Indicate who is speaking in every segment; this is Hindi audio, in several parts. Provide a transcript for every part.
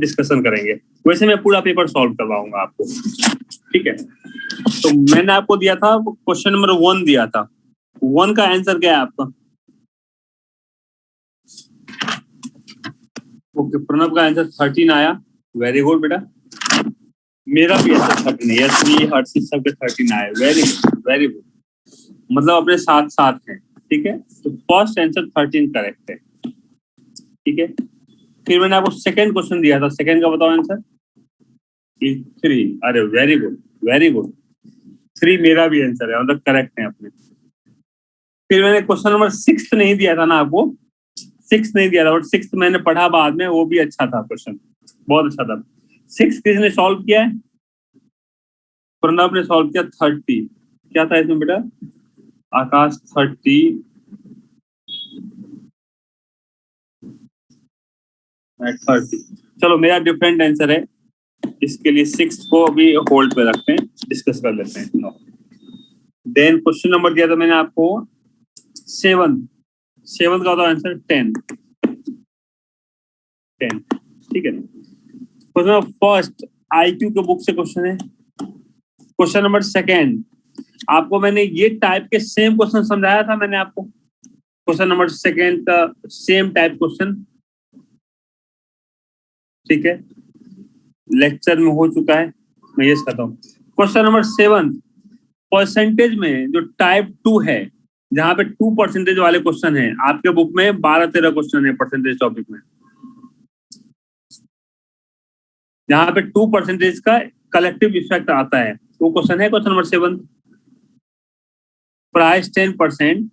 Speaker 1: डिस्कशन करेंगे। वैसे मैं पूरा पेपर सॉल्व करवाऊंगा आपको, ठीक है। तो मैंने आपको दिया था क्वेश्चन नंबर 1 दिया था। 1 का आंसर क्या है आपका? ओके, प्रणव का आंसर 13 आया, वेरी गुड बेटा। मेरा भी आंसर 13 है, यस ये हर्षित सबके 13 आए, वेरी गुड वेरी गुड, मतलब अपने साथ साथ हैं, ठीक है। तो फर्स्ट आंसर 13 करेक्ट है, ठीक है। फिर मैंने आपको सेकंड क्वेश्चन दिया था, सेकंड का बताओ आंसर। 3, अरे वेरी गुड वेरी गुड, 3 मेरा भी आंसर है, मतलब करेक्ट है अपने। फिर मैंने क्वेश्चन नंबर 6 नहीं दिया था ना आपको, 6 नहीं दिया था, बट 6 मैंने पढ़ा बाद में, वो भी अच्छा था क्वेश्चन, बहुत अच्छा था। 6 किसने सॉल्व किया है? प्रणव ने सॉल्व किया 30। क्या था इसमें बेटा? आकाश 30, चलो मेरा डिफरेंट आंसर है, इसके लिए 6 को अभी होल्ड पे रखते हैं, डिस्कस कर लेते हैं। देन क्वेश्चन नंबर दिया था मैंने आपको 7 का होता आंसर 10, ठीक है। क्वेश्चन नंबर फर्स्ट IQ के बुक से क्वेश्चन है। क्वेश्चन नंबर सेकंड, आपको मैंने ये टाइप के सेम क्वेश्चन समझाया था मैंने आपको, क्वेश्चन नंबर सेकंड का सेम टाइप क्वेश्चन, ठीक है, लेक्चर में हो चुका है, मैं ये कहता हूँ। क्वेश्चन नंबर 7 परसेंटेज में जो टाइप 2 है, जहां पे 2% वाले क्वेश्चन है, आपके बुक में 12-13 क्वेश्चन है परसेंटेज टॉपिक में, जहां पे 2% का कलेक्टिव इफेक्ट आता है, वो क्वेश्चन है क्वेश्चन नंबर 7। प्राइस 10%,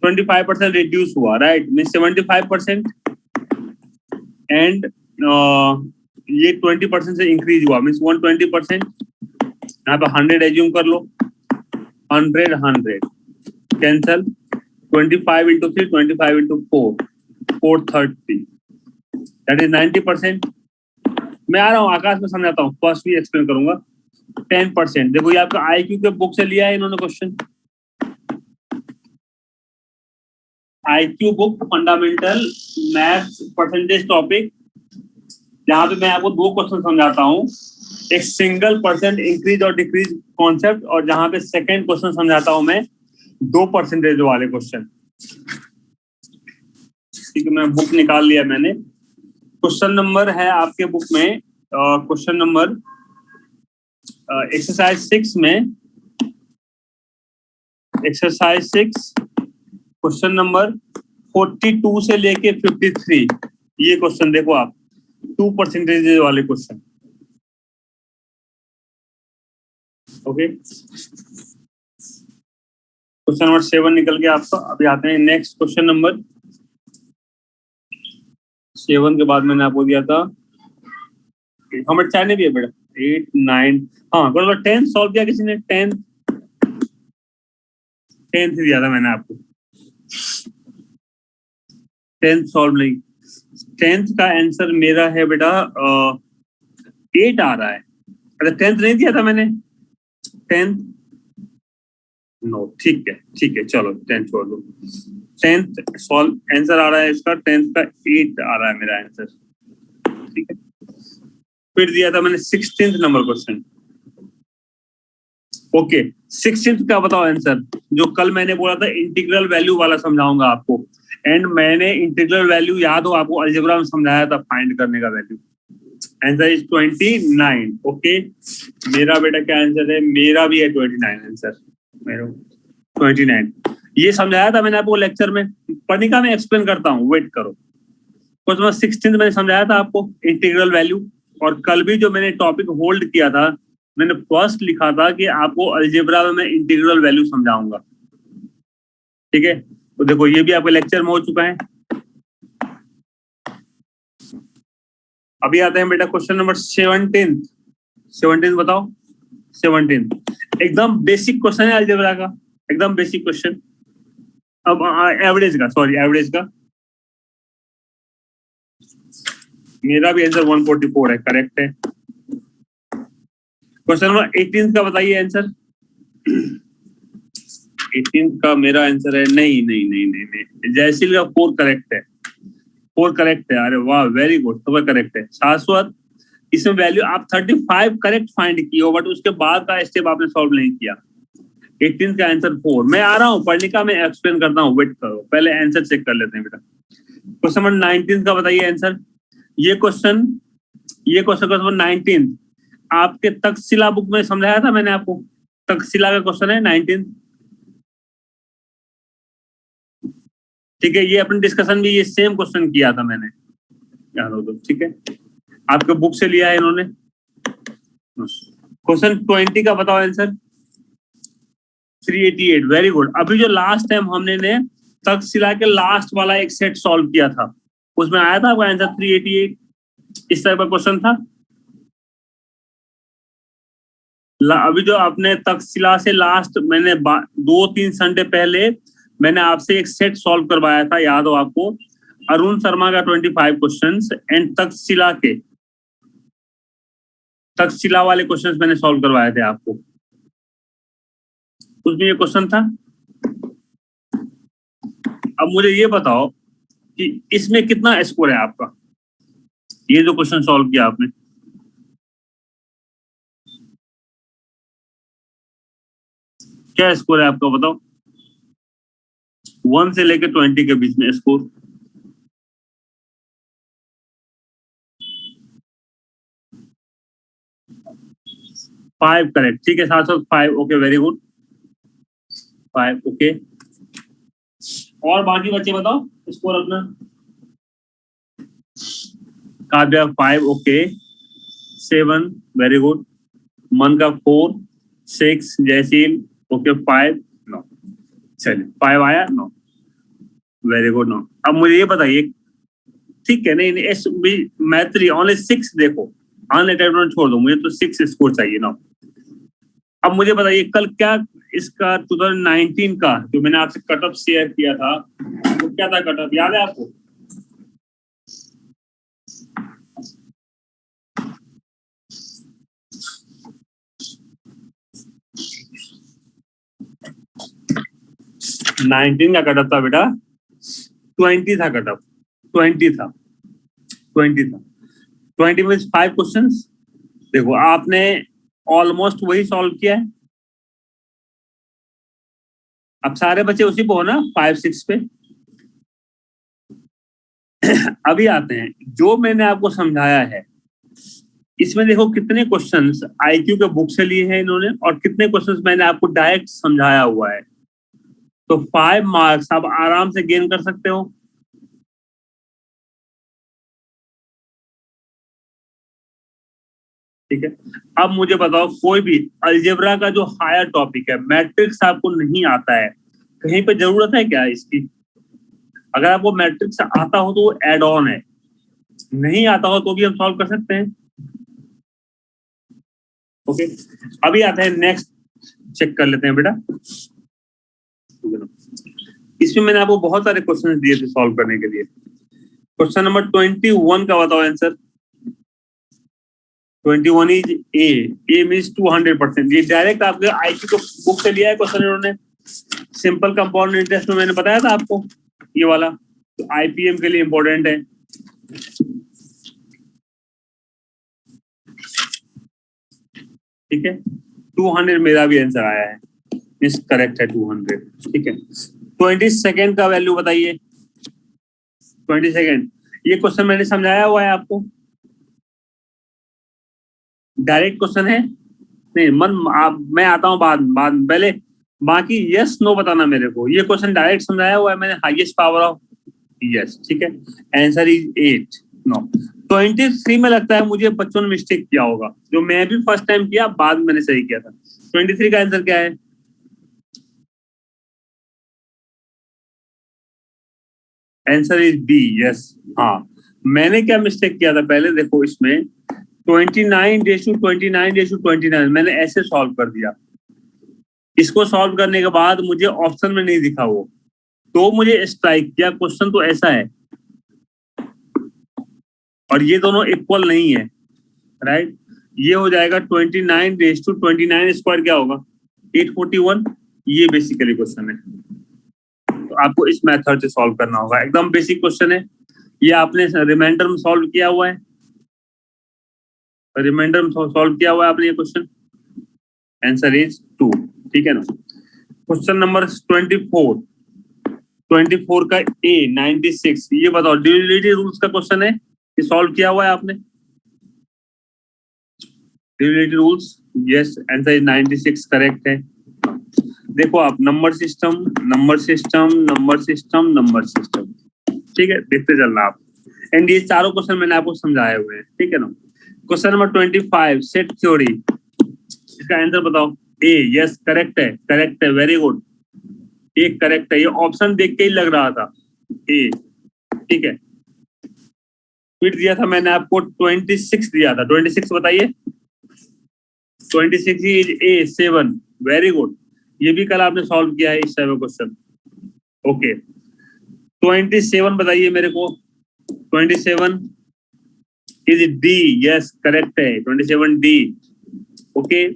Speaker 1: 25% रिड्यूस हुआ, राइट, मीन 75%, एंड ये 20% से इंक्रीज हुआ, मीन 120%। यहाँ पे 100 एज्यूम कर लो, 100 cancel, 25 into 3, 25 into 4, 430, that is 90%। मैं आ रहा हूँ आकाश में समझाता हूँ, फर्स्ट भी एक्सप्लेन करूंगा। 10%, देखो ये आपका IQ के बुक से लिया है इन्होंने question, IQ book fundamental maths percentage topic, जहां पे मैं आपको 2 क्वेश्चन समझाता हूँ, एक सिंगल परसेंट इंक्रीज और डिक्रीज कॉन्सेप्ट, और जहां पे सेकंड क्वेश्चन समझाता हूं मैं 2% वाले क्वेश्चन, ठीक है। मैं बुक निकाल लिया मैंने, क्वेश्चन नंबर है आपके बुक में, क्वेश्चन नंबर एक्सरसाइज 6 में, एक्सरसाइज 6 क्वेश्चन नंबर 42 से लेके 53, ये क्वेश्चन देखो आप, 2% वाले क्वेश्चन, ओके। क्वेश्चन नंबर 7 निकल गया आपका। अभी आते हैं नेक्स्ट क्वेश्चन नंबर 7 के बाद मैंने आपको दिया था, हमारे 4 ने भी है बेटा, 8, 9, हाँ क्वेश्चन 10 सॉल्व किया किसी ने? 10th दिया था मैंने आपको, 10th सॉल्व नहीं। 10th का आंसर मेरा है बेटा 8 आ रहा है। अरे 10th नहीं दिया था मैंने, 10th नो, ठीक है चलो 10th छोड़ दो। 10th सॉल्व आंसर आ रहा है इसका, 10th का 8 आ रहा है मेरा आंसर, ठीक है। फिर दिया था मैंने 16th number question, okay. 16th का बताओ आंसर, जो कल मैंने बोला था इंटीग्रल वैल्यू वाला समझाऊंगा आपको, एंड मैंने इंटीग्रल वैल्यू याद हो आपको अलजेब्रा में समझाया था, फाइंड करने का वैल्यू। Answer is 29, okay. मेरा बेटा क्या आंसर है? मेरा भी है 29 आंसर, मेरा 29। ये समझाया था मैंने आपको लेक्चर में, पढ़िका में एक्सप्लेन करता हूँ, वेट करो। क्वेश्चन 16 मैंने समझाया था आपको इंटीग्रल वैल्यू, और कल भी जो मैंने टॉपिक होल्ड किया था, मैंने फर्स्ट लिखा था कि आपको अलजेब्रा में मैं इंटीग्रल वैल्यू समझाऊंगा, ठीक है। तो देखो ये भी आपके लेक्चर में हो चुका है। अभी आते हैं बेटा क्वेश्चन नंबर 17 बताओ। 17 एकदम बेसिक क्वेश्चन है अलजेब्रा का, एकदम बेसिक क्वेश्चन। अब एवरेज का मेरा भी आंसर 144 है, करेक्ट है। क्वेश्चन नंबर 18 का बताइए आंसर। 18 का मेरा आंसर है नहीं, जयशील का 4 करेक्ट है। 4 करेक्ट है, अरे वाह वेरी गुड, सब करेक्ट है। शाश्वत, इसमें वैल्यू आप 35 करेक्ट फाइंड किए हो, बट उसके बाद का स्टेप आपने सॉल्व नहीं किया। 18 का आंसर 4। मैं आ रहा हूँ पढ़ने मैं एक्सप्लेन करता हूँ, वेट करो, पहले आंसर चेक कर लेते हैं बेटा। क्वेश्चन नंबर 19 का बताइए आंसर। ये क्वेश्चन नंबर 19 आपके तक्षशिला बुक में समझाया था मैंने आपको, तक्षशिला का क्वेश्चन है 19। ठीक है, ये अपने डिस्कशन में ये सेम क्वेश्चन किया था मैंने, याद हो तो। ठीक है, आपके बुक से लिया है इन्होंने। क्वेश्चन 20 का बताओ आंसर। 388, very good. अभी जो लास्ट टाइम हमने ने तक्षशिला के लास्ट वाला एक सेट सॉल्व किया था, उसमें आया था आपका आंसर 388, इस टाइप का क्वेश्चन था। अभी जो आपने तक्षशिला से लास्ट मैंने 2-3 संडे पहले मैंने आपसे एक सेट सॉल्व करवाया था, याद हो आपको, अरुण शर्मा का 25 क्वेश्चंस एंड तक्षशिला वाले क्वेश्चंस मैंने सॉल्व करवाए थे आपको, उसमें ये क्वेश्चन था। अब मुझे ये बताओ कि इसमें कितना स्कोर है आपका, ये जो क्वेश्चन सॉल्व किया आपने। क्या स्कोर है आपका बताओ, 1 से लेकर 20 के बीच में स्कोर। 5 करेक्ट, ठीक है, 5, ओके वेरी गुड, 5 ओके। और बाकी बच्चे बताओ स्कोर अपना। काव्या 5 ओके, 7 वेरी गुड, मन का 4, 6 जयशील ओके, 5 9, चलिए 5 आया 9, वेरी गुड 9। अब मुझे ये बताइए, ठीक है, नहीं मैत्री ओनली 6, देखो अनअटेम्प्टेड छोड़ दो, मुझे तो 6 स्कोर चाहिए ना। अब मुझे बताइए कल क्या इसका 2019 का जो मैंने आपसे कटअप शेयर किया था, वो क्या था कटअप, याद है आपको? नाइनटीन का कटअप था बेटा, 20 था कटअप, 20 था 20 में 5 क्वेश्चंस। देखो आपने ऑलमोस्ट वही सॉल्व किया है, अब सारे बच्चे उसी पे हो ना, 5-6 पे। अभी आते हैं जो मैंने आपको समझाया है, इसमें देखो कितने क्वेश्चंस आईक्यू के बुक से लिए हैं इन्होंने और कितने क्वेश्चंस मैंने आपको डायरेक्ट समझाया हुआ है। तो 5 मार्क्स आप आराम से गेन कर सकते हो। ठीक है, अब मुझे बताओ कोई भी अलजेब्रा का जो हायर टॉपिक है, मैट्रिक्स आपको नहीं आता है, कहीं पे जरूरत है क्या इसकी? अगर आपको मैट्रिक्स आता हो तो वो एड ऑन है, नहीं आता हो तो भी हम सॉल्व कर सकते हैं। ओके, अभी आते हैं नेक्स्ट, चेक कर लेते हैं बेटा। इसमें मैंने आपको बहुत सारे क्वेश्चन दिए थे सॉल्व करने के लिए। क्वेश्चन नंबर 21 का बताओ आंसर। 21 is a means 200%। ये डायरेक्ट आपके आईक्यू को बुक से लिया है क्वेश्चन इन्होंने। सिंपल कंपाउंड इंटरेस्ट में मैंने बताया था आपको ये वाला, तो आईपीएम के लिए इंपॉर्टेंट है। ठीक है, 200 मेरा भी आंसर आया है, मीन्स करेक्ट है 200। ठीक है, 22 का वैल्यू बताइए। 22 ये क्वेश्चन मैंने समझाया हुआ है आपको, डायरेक्ट क्वेश्चन है। नहीं मैं आता हूँ बाद पहले बाकी यस नो बताना मेरे को। ये क्वेश्चन डायरेक्ट समझाया हुआ है मैंने, हाईएस्ट पावर ऑफ यस। ठीक है, आंसर इज 8 नो। 23 में लगता है मुझे बच्चों ने मिस्टेक किया होगा, जो मैं भी फर्स्ट टाइम किया, बाद में मैंने सही किया था। 23 का आंसर क्या है? Answer is B, yes. हाँ, मैंने क्या मिस्टेक किया था पहले देखो, इसमें 29:29:29 मैंने ऐसे सॉल्व कर दिया। इसको सॉल्व करने के बाद मुझे ऑप्शन में नहीं दिखा वो, तो मुझे स्ट्राइक किया, क्वेश्चन तो ऐसा है और ये दोनों इक्वल नहीं है, राइट। ये हो जाएगा 29:29 स्क्वायर क्या होगा? 841। ये बेसिकली क्वेश्चन है, तो आपको इस मेथड से सॉल्व करना होगा, एकदम बेसिक क्वेश्चन है। ये आपने रिमाइंडर में सॉल्व किया हुआ है, रिमाइंडर में सॉल्व किया हुआ है आपने ये क्वेश्चन, आंसर इज 2, ठीक है ना। क्वेश्चन नंबर 24, 24 का ए 96, ये बताओ ड्यूरेबिलिटी रूल्स का क्वेश्चन है, ये सॉल्व किया हुआ है आपने, durability rules, yes answer is 96 correct है। देखो आप number system number system number system number system, ठीक है, देखते चलना आप। एंड ये चारों क्वेश्चन मैंने आपको समझाए हुए हैं, ठीक है ना। क्वेश्चन नंबर 25 सेट थ्योरी, इसका आंसर बताओ। ए यस करेक्ट है वेरी गुड, ए करेक्ट है, ये ऑप्शन देख के ही लग रहा था ए, ठीक है। फिर दिया था मैंने आपको 26 दिया था, 26 बताइए, 26 इज ए 7, वेरी गुड, ये भी कल आपने सॉल्व किया है इस टाइप क्वेश्चन, ओके। 27 बताइए मेरे को, 27 इज डी, यस करेक्ट है 27 डी, ओके।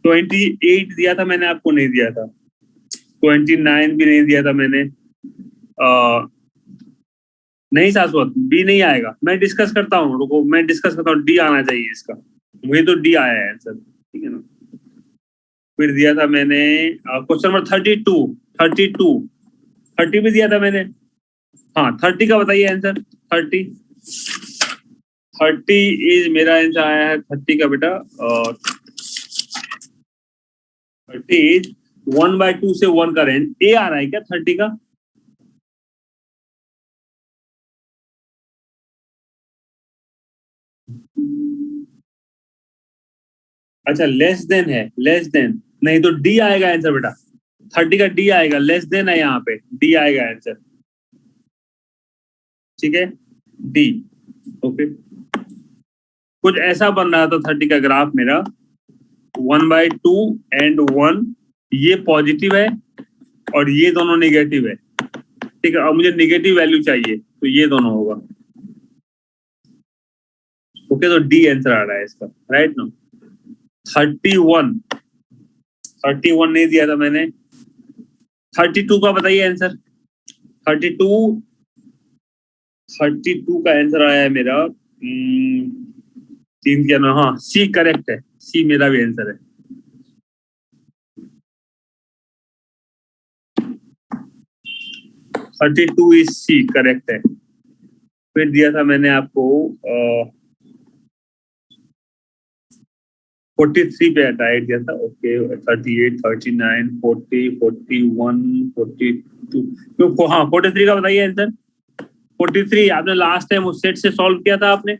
Speaker 1: 28 दिया था मैंने आपको, नहीं दिया था, 29 भी नहीं दिया था मैंने, नहीं शाश्वत बी नहीं आएगा, मैं डिस्कस करता हूँ, रुको मैं डिस्कस करता हूँ, डी आना चाहिए इसका, मुझे तो डी आया है आंसर, ठीक है ना। फिर दिया था मैंने क्वेश्चन नंबर 30 भी दिया था मैंने, हाँ 30 का बताइए आंसर, 30 इज मेरा आंसर आया है 30 का बेटा, 30 इज 1/2 से 1 का रेंज, ए आ रहा है क्या 30 का? अच्छा लेस देन है, लेस देन नहीं तो डी आएगा आंसर बेटा, 30 का डी आएगा, लेस देन है यहाँ पे, डी आएगा आंसर, ठीक है, डी, ओके। कुछ ऐसा बन रहा था 30 का ग्राफ मेरा, 1/2 एंड 1, ये पॉजिटिव है और ये दोनों नेगेटिव है, ठीक है, और मुझे नेगेटिव वैल्यू चाहिए तो ये दोनों होगा, ओके। तो डी आंसर आ रहा है इसका, राइट ना। 31 नहीं दिया था मैंने, 32 का बताइए आंसर, 32 का आंसर आया है मेरा 3 क्या ना, हाँ सी करेक्ट है, सी मेरा भी आंसर है, 32 इज सी करेक्ट है। फिर दिया था मैंने आपको 43 पे डाइट दिया था, ओके। 38 39 40 41 42 तो हाँ 43 का बताइए आंसर, 43 आपने लास्ट टाइम उस सेट से सॉल्व किया था आपने,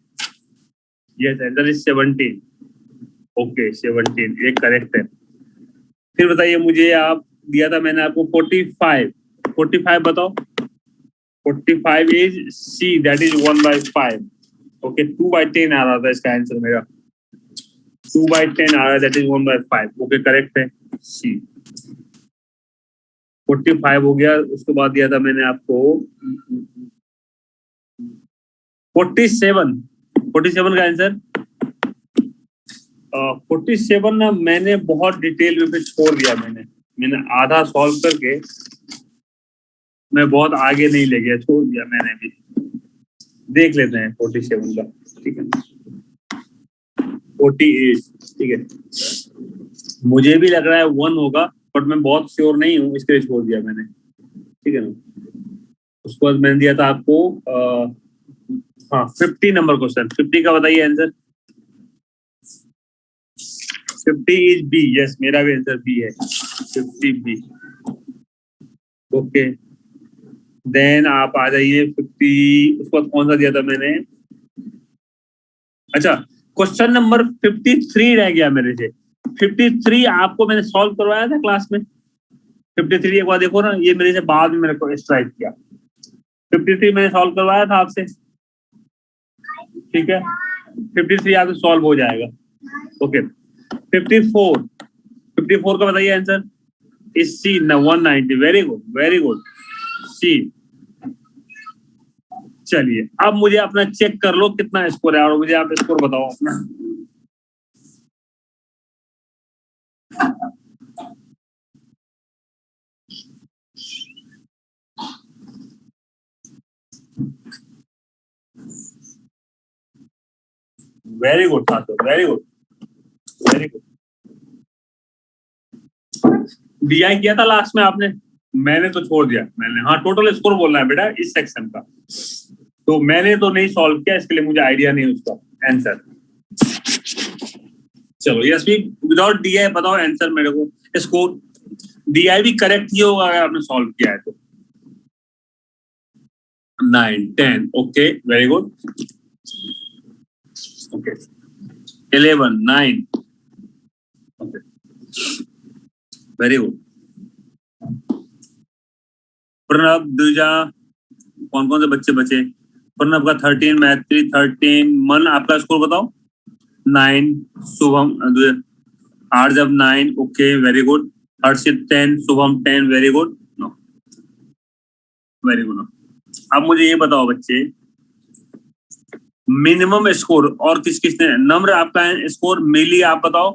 Speaker 1: यस आंसर इज 17, ओके 17 ये करेक्ट है। फिर बताइए मुझे आप, दिया था मैंने आपको 45 बताओ, 45 is see that is 1/5, okay 2/10 आ रहा था इसका आंसर मेरा, 2/10 आ रहा है दैट इज 1/5, ओके करेक्ट है सी, 45 हो गया। उसके बाद दिया था मैंने आपको 47 का आंसर, 47 ना मैंने बहुत डिटेल में फिर छोड़ दिया, मैंने आधा सॉल्व करके मैं बहुत आगे नहीं ले गया, छोड़ दिया मैंने भी, देख लेते हैं 47 का, ठीक है 48, ठीक है, मुझे भी लग रहा है 1 होगा बट मैं बहुत श्योर नहीं हूँ, इसके लिए छोड़ दिया मैंने, ठीक है ना। उसके बाद मैंने दिया था आपको हाँ 50 नंबर क्वेश्चन, 50 का बताइए आंसर, 50 इज बी, यस मेरा भी आंसर बी है, 50 बी, ओके। देन आप आ जाइए 50, उसके बाद कौन सा दिया था मैंने, अच्छा क्वेश्चन नंबर 53 रह गया मेरे से, 53 आपको मैंने सॉल्व करवाया था क्लास में, 53 एक बार देखो ना, ये मेरे से बाद में मेरे को स्ट्राइक किया, 53 मैंने सॉल्व करवाया था आपसे, ठीक है 53 आपसे सॉल्व हो जाएगा, ओके। 54 का बताइए answer, is C 190, very good C. चलिए अब मुझे अपना चेक कर लो कितना स्कोर है, और मुझे आप स्कोर बताओ अपना, वेरी गुड छात्र, very good, very good. DI किया था लास्ट में आपने? मैंने तो छोड़ दिया मैंने। हाँ, टोटल स्कोर बोलना है बेटा इस सेक्शन का। तो मैंने तो नहीं सॉल्व किया, इसके लिए मुझे आइडिया नहीं उसका आंसर। चलो यशवी, विदाउट डीआई बताओ आंसर मेरे को, स्कोर। डीआई भी करेक्ट ही होगा अगर आपने सॉल्व किया है तो। 9, 10, okay, very good. Okay, 11, 9, okay, very good. Pranav, दूजा, कौन कौन से बच्चे बचे? प्रणव का 13, मैत्री 13, मन आपका स्कोर बताओ? 9, शुभम, आर्जब 9, ओके, वेरी गुड। हर्षित 10, Shubham 10, very good, very good. अब मुझे ये बताओ बच्चे, मिनिमम स्कोर और किस किस ने? नम्र आपका है स्कोर, मिली आप बताओ?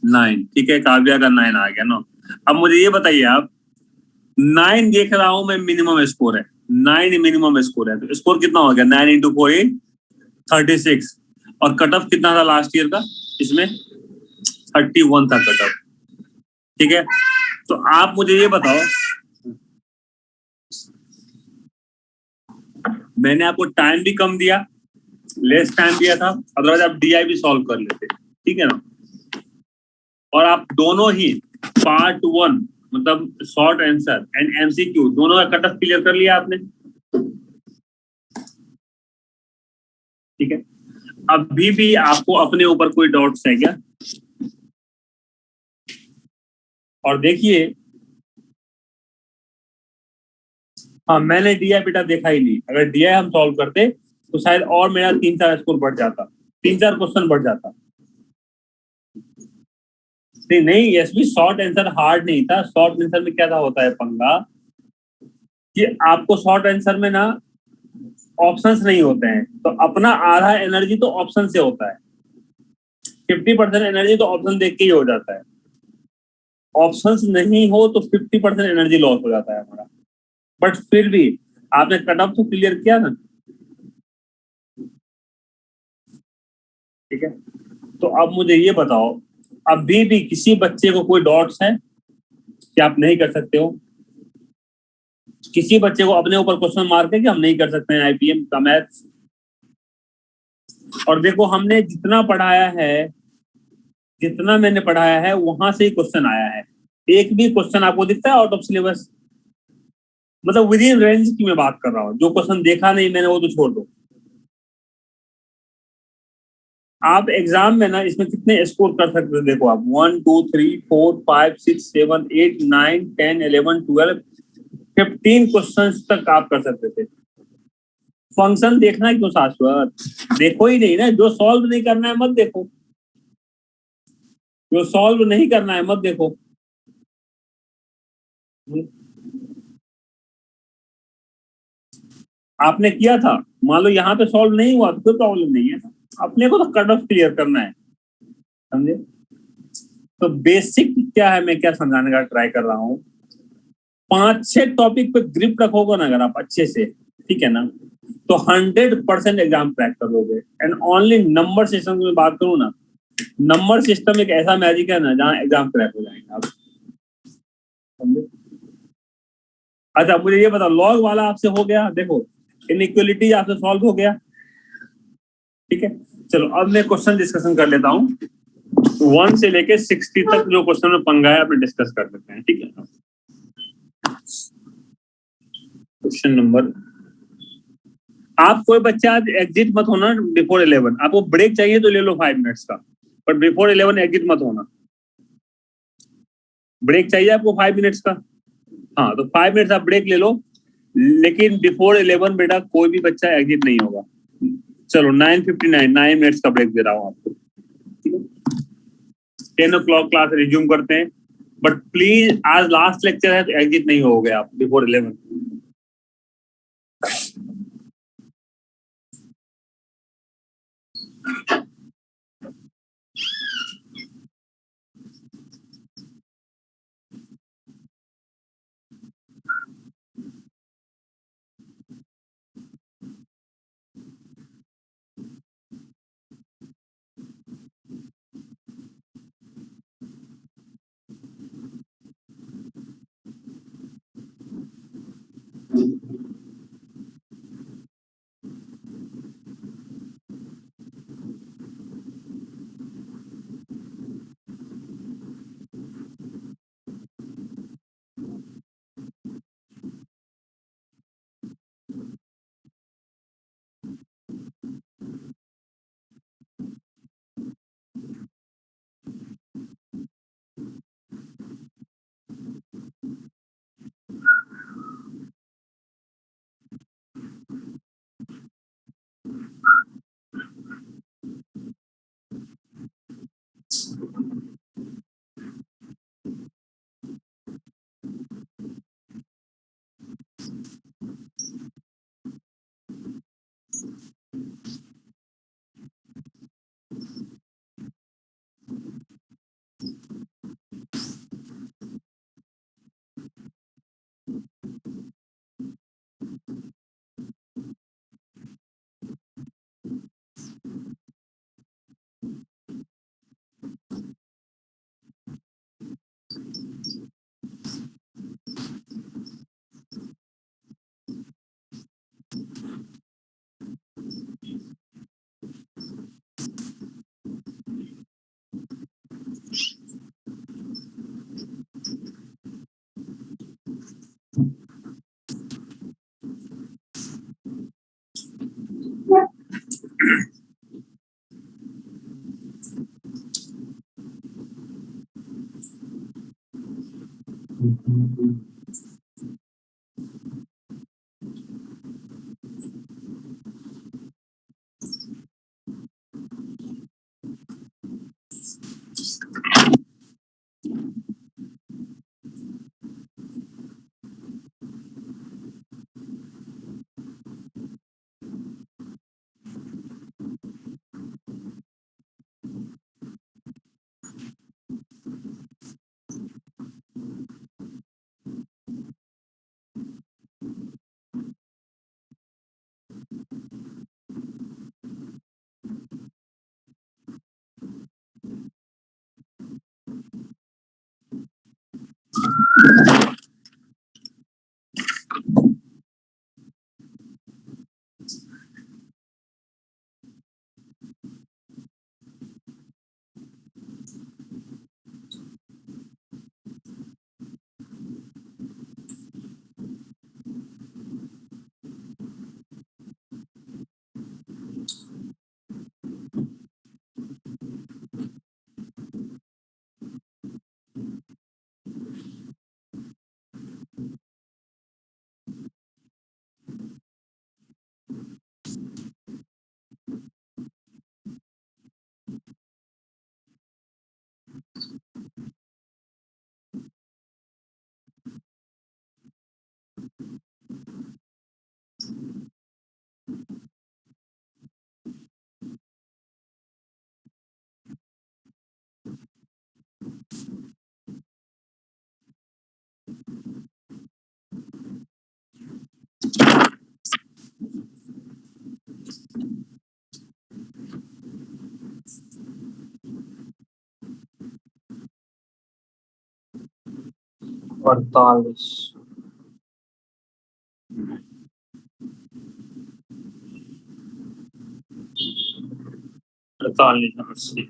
Speaker 1: 9, ठीक है, काव्या का 9 आ गया ना। अब मुझे ये बताइए आप, 9 देख रहा हूं मैं मिनिमम स्कोर है, 9 मिनिमम स्कोर है, तो स्कोर कितना हो गया? 9 इंटू 4, 36। और कट ऑफ कितना था लास्ट ईयर का इसमें? 31 था कट ऑफ, ठीक है। तो आप मुझे ये बताओ, मैंने आपको टाइम भी कम दिया, लेस टाइम दिया था, अदरवाइज आप डीआई भी सॉल्व कर लेते, ठीक है ना। और आप दोनों ही पार्ट 1 मतलब शॉर्ट आंसर एंड एमसीक्यू दोनों का कट ऑफ क्लियर कर लिया आपने, ठीक है। अभी भी आपको अपने ऊपर कोई डाउट्स है क्या? और देखिए, हाँ, मैंने डीआई बेटा देखा ही नहीं, अगर डीआई हम सॉल्व करते तो शायद और मेरा 3-4 स्कोर बढ़ जाता, 3-4 क्वेश्चन बढ़ जाता। नहीं नहीं, यस भी शॉर्ट आंसर हार्ड नहीं था। शॉर्ट आंसर में क्या था होता है पंगा, कि आपको शॉर्ट आंसर में ना ऑप्शंस नहीं होते हैं, तो अपना आधा एनर्जी तो ऑप्शन से होता है, 50% एनर्जी तो ऑप्शन देख के ही हो जाता है। ऑप्शंस नहीं हो तो 50% एनर्जी लॉस हो जाता है हमारा। बट फिर भी आपने कट ऑफ तो क्लियर किया ना, ठीक है। तो अब मुझे ये बताओ, अभी भी किसी बच्चे को कोई डाउट्स है कि आप नहीं कर सकते हो? किसी बच्चे को अपने ऊपर क्वेश्चन मार्क है कि हम नहीं कर सकते हैं आईपीएम का मैथ्स? और देखो, हमने जितना पढ़ाया है, जितना मैंने पढ़ाया है वहां से ही क्वेश्चन आया है। एक भी क्वेश्चन आपको दिखता है आउट ऑफ सिलेबस? मतलब विद इन रेंज की मैं बात कर रहा हूँ, जो क्वेश्चन देखा नहीं मैंने वो तो छोड़ दो। आप एग्जाम में ना इसमें कितने स्कोर कर सकते हो? देखो आप 1 2 3 4 5 6 7 8 9 10 11 12 15 क्वेश्चन तक आप कर सकते थे। फंक्शन देखना क्यों शाश्वत? देखो ही नहीं ना, जो सॉल्व नहीं करना है मत देखो, जो सॉल्व नहीं करना है मत देखो। आपने किया था, मान लो यहाँ पे सॉल्व नहीं हुआ तो कोई प्रॉब्लम नहीं है, अपने को तो कट ऑफ क्लियर करना है, समझे। तो बेसिक क्या है, मैं क्या समझाने का ट्राई कर रहा हूँ, 5-6 टॉपिक पे ग्रिप रखोगे ना अगर आप अच्छे से, ठीक है ना, तो 100% एग्जाम क्रैक कर लोगे। एंड ओनली नंबर सिस्टम की बात करूँ ना, नंबर सिस्टम एक ऐसा मैजिक है ना जहाँ एग्जाम क्रैक हो जाएंगे आप, समझे। अच्छा मुझे ये बताओ, लॉग वाला आपसे हो गया, देखो इनइक्वलिटी आपसे सॉल्व हो गया, ठीक है। चलो अब मैं क्वेश्चन डिस्कशन कर लेता हूँ, 1 से लेके 60 तक जो क्वेश्चन में पंगा है अपने डिस्कस कर लेते हैं, ठीक है। क्वेश्चन नंबर, आप कोई बच्चा एग्जिट मत होना बिफोर 11, आपको ब्रेक चाहिए तो ले लो 5 मिनट्स का, पर बिफोर 11 एग्जिट मत होना। ब्रेक चाहिए आपको 5 मिनट्स का? हाँ, तो 5 मिनट्स आप ब्रेक ले लो, लेकिन बिफोर 11 बेटा कोई भी बच्चा एग्जिट नहीं होगा। चलो 9:59, 9 मिनट्स का ब्रेक दे रहा हूँ आपको, ठीक है। 10 o'clock क्लास रिज्यूम करते हैं, बट प्लीज आज लास्ट लेक्चर है तो एग्जिट नहीं हो गया आप before 11। 48 48 80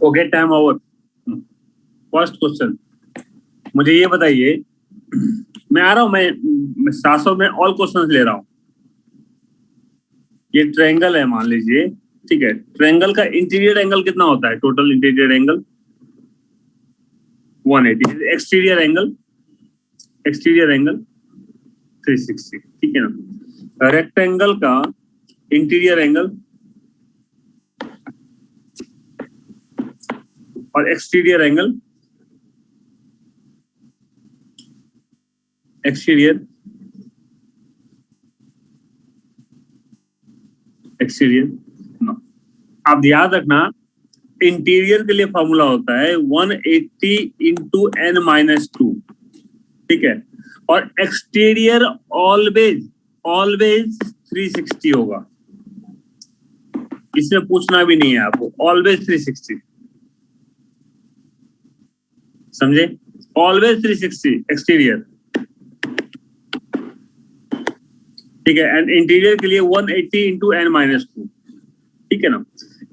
Speaker 1: okay, time over. First question, मुझे ये बताइए, मैं आ रहा हूँ, मैं 700 में ऑल क्वेश्चंस ले रहा हूँ। ये ट्रायंगल है मान लीजिए, ठीक है। ट्रायंगल का इंटीरियर एंगल कितना होता है, total interior angle? 180 exterior angle 360, ठीक है ना। रेक्टेंगल का इंटीरियर एंगल और एक्सटीरियर एंगल, एक्सटीरियर आप याद रखना, इंटीरियर के लिए फॉर्मूला होता है 180 इंटू n माइनस 2, ठीक है। और एक्सटीरियर ऑलवेज 360 होगा, इसमें पूछना भी नहीं है आपको, ऑलवेज 360, समझे, ऑलवेज 360 एक्सटीरियर, ठीक है। एंड इंटीरियर के लिए 180 इंटू n माइनस 2, ठीक है ना।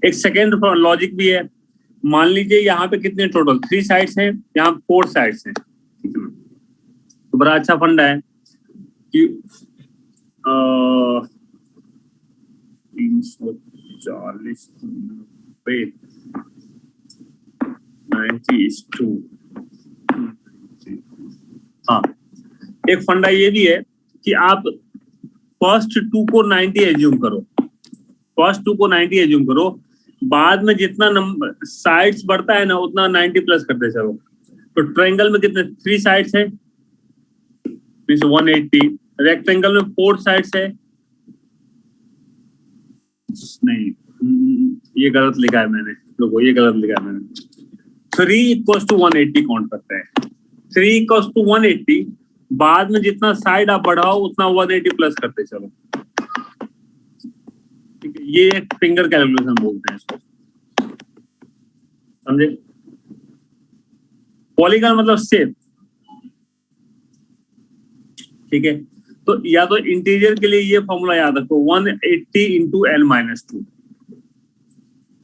Speaker 1: एक सेकेंड लॉजिक भी है, मान लीजिए यहाँ पे कितने टोटल 3 साइड्स हैं, यहाँ 4 साइड्स हैं, ठीक है ना। तो बड़ा अच्छा फंडा है कि 340 90:2, हाँ। एक फंडा ये भी है कि आप फर्स्ट 2 को 90 एज्यूम करो, फर्स्ट 2 को 90 एज्यूम करो, बाद में जितना नंबर साइड्स बढ़ता है ना उतना 90 प्लस करते चलो। तो ट्रायंगल में कितने 3 साइड्स है, 180, रेक्टेंगल में 4 साइड्स है, नहीं ये गलत लिखा है मैंने, लोगों ये गलत लिखा है मैंने। 3 = 180 काउंट करते हैं, 3 = 180, बाद में जितना साइड आप बढ़ाओ उतना 180 प्लस करते चलो, ठीक है। ये एक फिंगर कैलकुलेशन बोलते हैं इसको, समझे। पॉलीगन मतलब शेप, ठीक है। तो या तो इंटीरियर के लिए ये फॉर्मूला याद रखो 180 into n minus 2,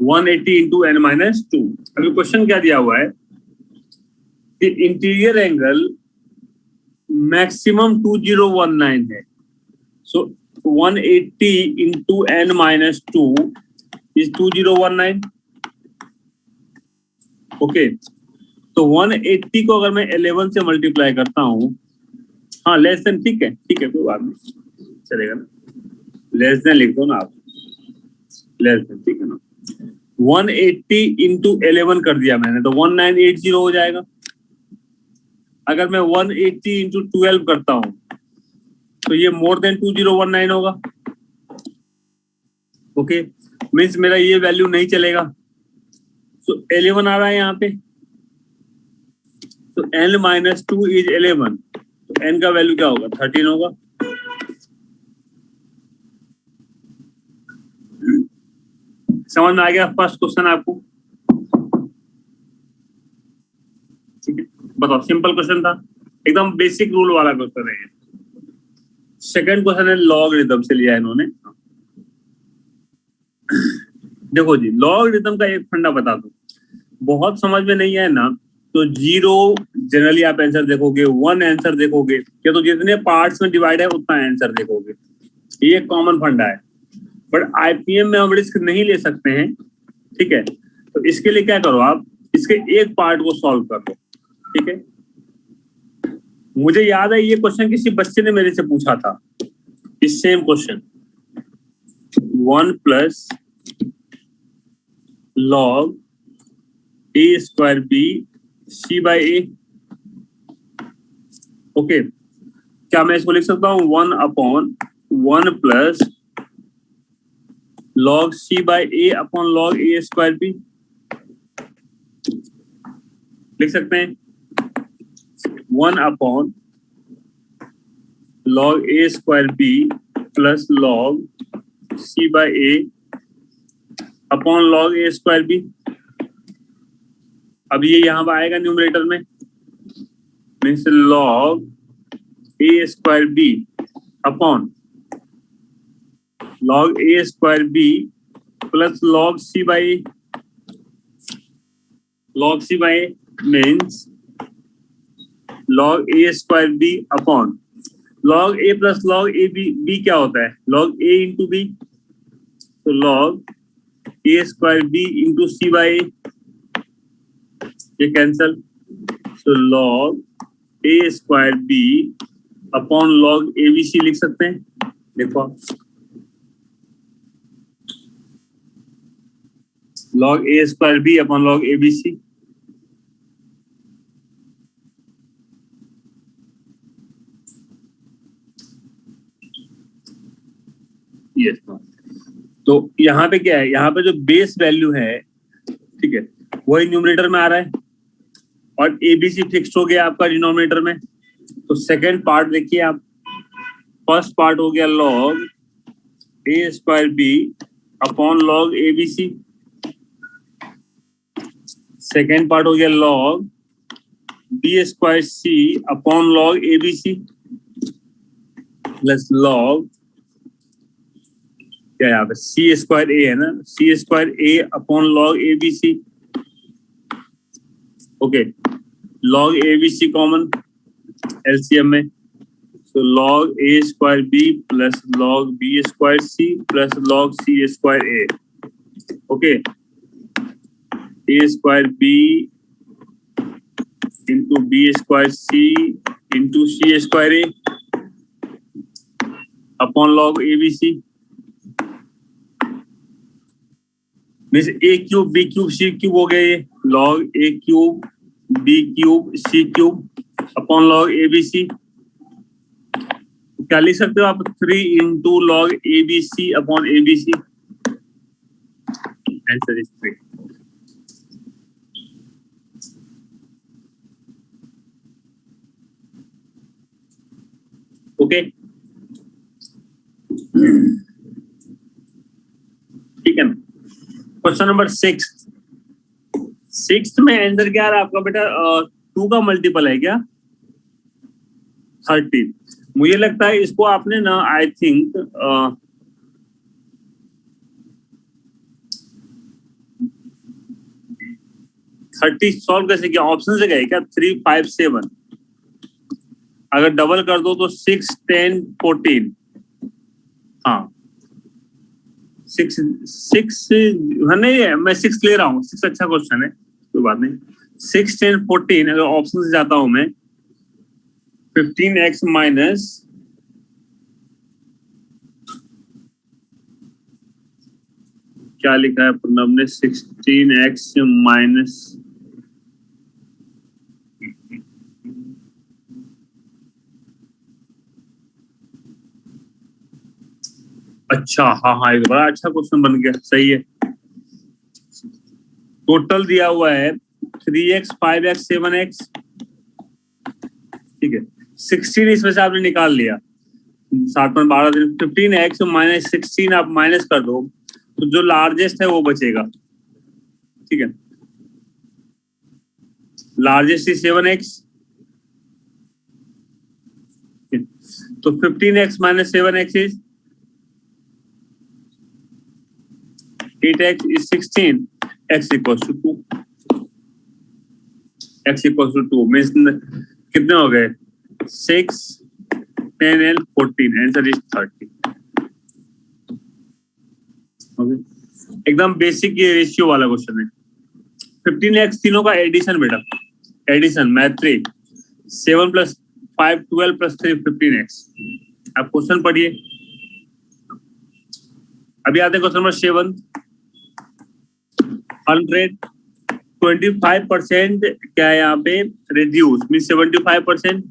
Speaker 1: 180 into n minus 2। अभी क्वेश्चन क्या दिया हुआ है कि इंटीरियर एंगल मैक्सिमम 2019 है, सो 180 into n minus 2 is 2019, okay. तो 180 को अगर मैं 11 से मल्टीप्लाई करता हूं, हाँ लेस देन, ठीक है कोई बात नहीं चलेगा ना, लेस देन लिख दो ना आप, लेस देन, ठीक है ना। 180 इंटू 11 कर दिया मैंने तो 1980 हो जाएगा। अगर मैं 180 इंटू 12 करता हूं तो ये मोर देन 2019 होगा, ओके। मीन्स मेरा ये वैल्यू नहीं चलेगा, तो 11 आ रहा है यहाँ पे, तो n माइनस 2 इज 11, तो n का वैल्यू क्या होगा 13 होगा। समझ में आ गया फर्स्ट क्वेश्चन आपको, ठीक है। बताओ, सिंपल क्वेश्चन था, एकदम बेसिक रूल वाला क्वेश्चन है ये। सेकंड क्वेश्चन है लॉगरिथम से लिया इन्होंने। देखो जी, लॉगरिथम का एक फंडा बता दो, बहुत समझ में नहीं आए ना तो 0 जनरली आप आंसर देखोगे, 1 आंसर देखोगे, या तो जितने पार्ट्स में डिवाइड है उतना आंसर देखोगे, ये कॉमन फंडा है। बट आईपीएम में हम रिस्क नहीं ले सकते हैं, ठीक है। तो इसके लिए क्या करो, आप इसके एक पार्ट को सॉल्व कर लो, ठीक है। मुझे याद है ये क्वेश्चन किसी बच्चे ने मेरे से पूछा था, इस same question, 1 plus log a square b c by A, okay. क्या मैं इसको लिख सकता हूं 1/1 plus log c by A upon log a square b, लिख सकते हैं 1/log a square b plus log c by A upon log a square b। अब ये यहां पर आएगा न्यूमरेटर में, means log a square b upon log a square b plus log c by a, log c by a means log a square b upon log a plus log a b क्या होता है log a इंटू b, तो log a square b into c by a, ये cancel, so log A square B upon log A B C लिख सकते हैं। देखो log A square B upon log A B C. Yes. तो यहाँ पे क्या है, यहाँ पे जो बेस वैल्यू है, ठीक है, वही न्यूमरेटर में आ रहा है और एबीसी फिक्स हो गया आपका डिनोमिनेटर में। तो सेकेंड पार्ट देखिए आप, फर्स्ट पार्ट हो गया log A square B upon log A B C. Second part हो गया log B square C upon log A B C plus log क्या है यहाँ पे सी स्क्वायर ए है ना, C square A upon log A B C. Okay, log A B C common LCM में, तो log A square B plus log B square C plus log C square A. Okay, A square B into B square C into C square A upon log A B C. Means A cube B cube C cube हो गया, ये log A cube B cube C cube upon log A B C. क्या लिख सकते हो आप, 3 into log A B C upon A B C. Answer is 3। Okay, ठीक है ना। क्वेश्चन नंबर 6 में आंसर क्या है आपका बेटा, 2 का मल्टीपल है क्या, 30। मुझे लगता है इसको आपने ना आई थिंक 30 सॉल्व कैसे किया, ऑप्शन से गए क्या, 3 5 7। अगर डबल कर दो तो 6 10 14। हाँ 6 नहीं, मैं 6 ले रहा हूँ, 6 अच्छा क्वेश्चन है, कोई बात नहीं। 6 10 14 अगर ऑप्शन से जाता हूं मैं, 15x माइनस क्या लिखा है प्रणव ने, 16x माइनस अच्छा, हाँ हाँ, एक बड़ा अच्छा क्वेश्चन बन गया, सही है। टोटल दिया हुआ है 3x 5x 7x, ठीक है। 16 इसमें से आपने निकाल लिया, 7 में 12 दिन, 15x माइनस 16 आप माइनस कर दो तो जो लार्जेस्ट है वो बचेगा, ठीक है। लार्जेस्ट इज 7x, तो 15x minus 7x is 8x is 16, x equals to 2, x equals to 2 means कितने हो गए, 6 10 and 14, आंसर इज 30। ओके, एकदम बेसिक ये रेशियो वाला क्वेश्चन है। 15x तीनों का एडिशन बेटा, एडिशन मैट्रिक 7 + 5 12 + 3 15x। आप क्वेश्चन पढ़िए। अभी आते हैं क्वेश्चन नंबर 7। 125% क्या है यहाँ पे, reduce means 75%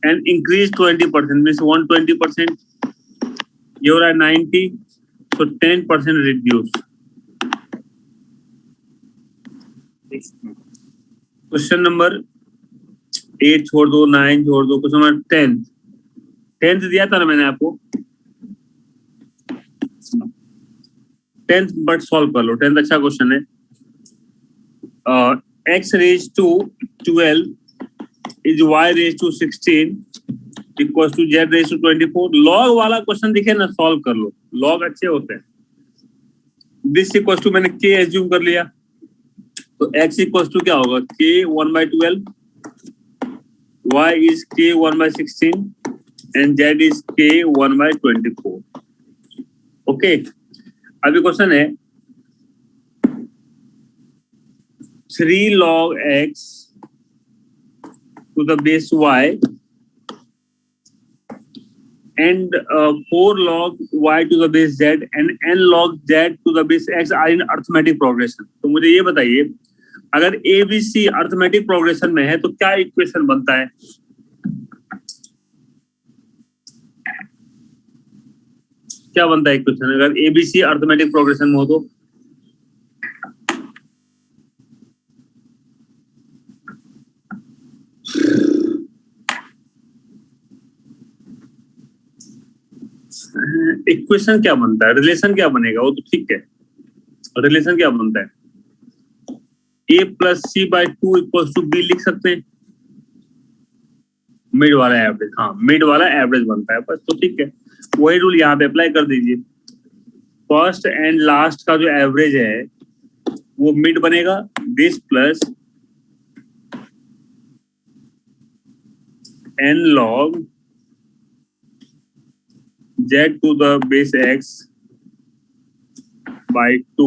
Speaker 1: and increase 20% means 120%। ये हो रहा है 90, तो 10% रिड्यूस। क्वेश्चन नंबर 8 छोड़ दो, 9 छोड़ दो, क्वेश्चन नंबर 10 दिया था ना मैंने आपको, 10th बट सॉल्व कर लो। 10th अच्छा क्वेश्चन है। x raise to 12 is y raise to 16 equal to z raise to 24। Log वाला क्वेश्चन दिखे ना, सॉल्व कर लो, लॉग अच्छे होते हैं। दिस इक्वल टू मैंने k एज्यूम कर लिया, तो x इक्वल टू क्या होगा, k 1/12, y is k 1/16 and z is k 1/24। Okay, अभी क्वेश्चन है 3 log x to the base y and 4 log y to the base z and n log z to the base x are in arithmetic progression. तो मुझे ये बताइए, अगर A B C arithmetic progression में है तो क्या इक्वेशन बनता है? क्या बनता है इक्वेशन अगर A B C arithmetic progression में हो तो? इक्वेशन क्या बनता है? रिलेशन क्या बनेगा? वो तो ठीक है, रिलेशन क्या बनता है? a plus C by two equal to B लिख सकते हैं, मिड वाला एवरेज. हाँ, मिड वाला एवरेज बनता है बस, तो ठीक है. वही रूल यहाँ पे अप्लाई कर दीजिए. फर्स्ट एंड लास्ट का जो एवरेज है वो मिड बनेगा. This plus n log z to the base x by 2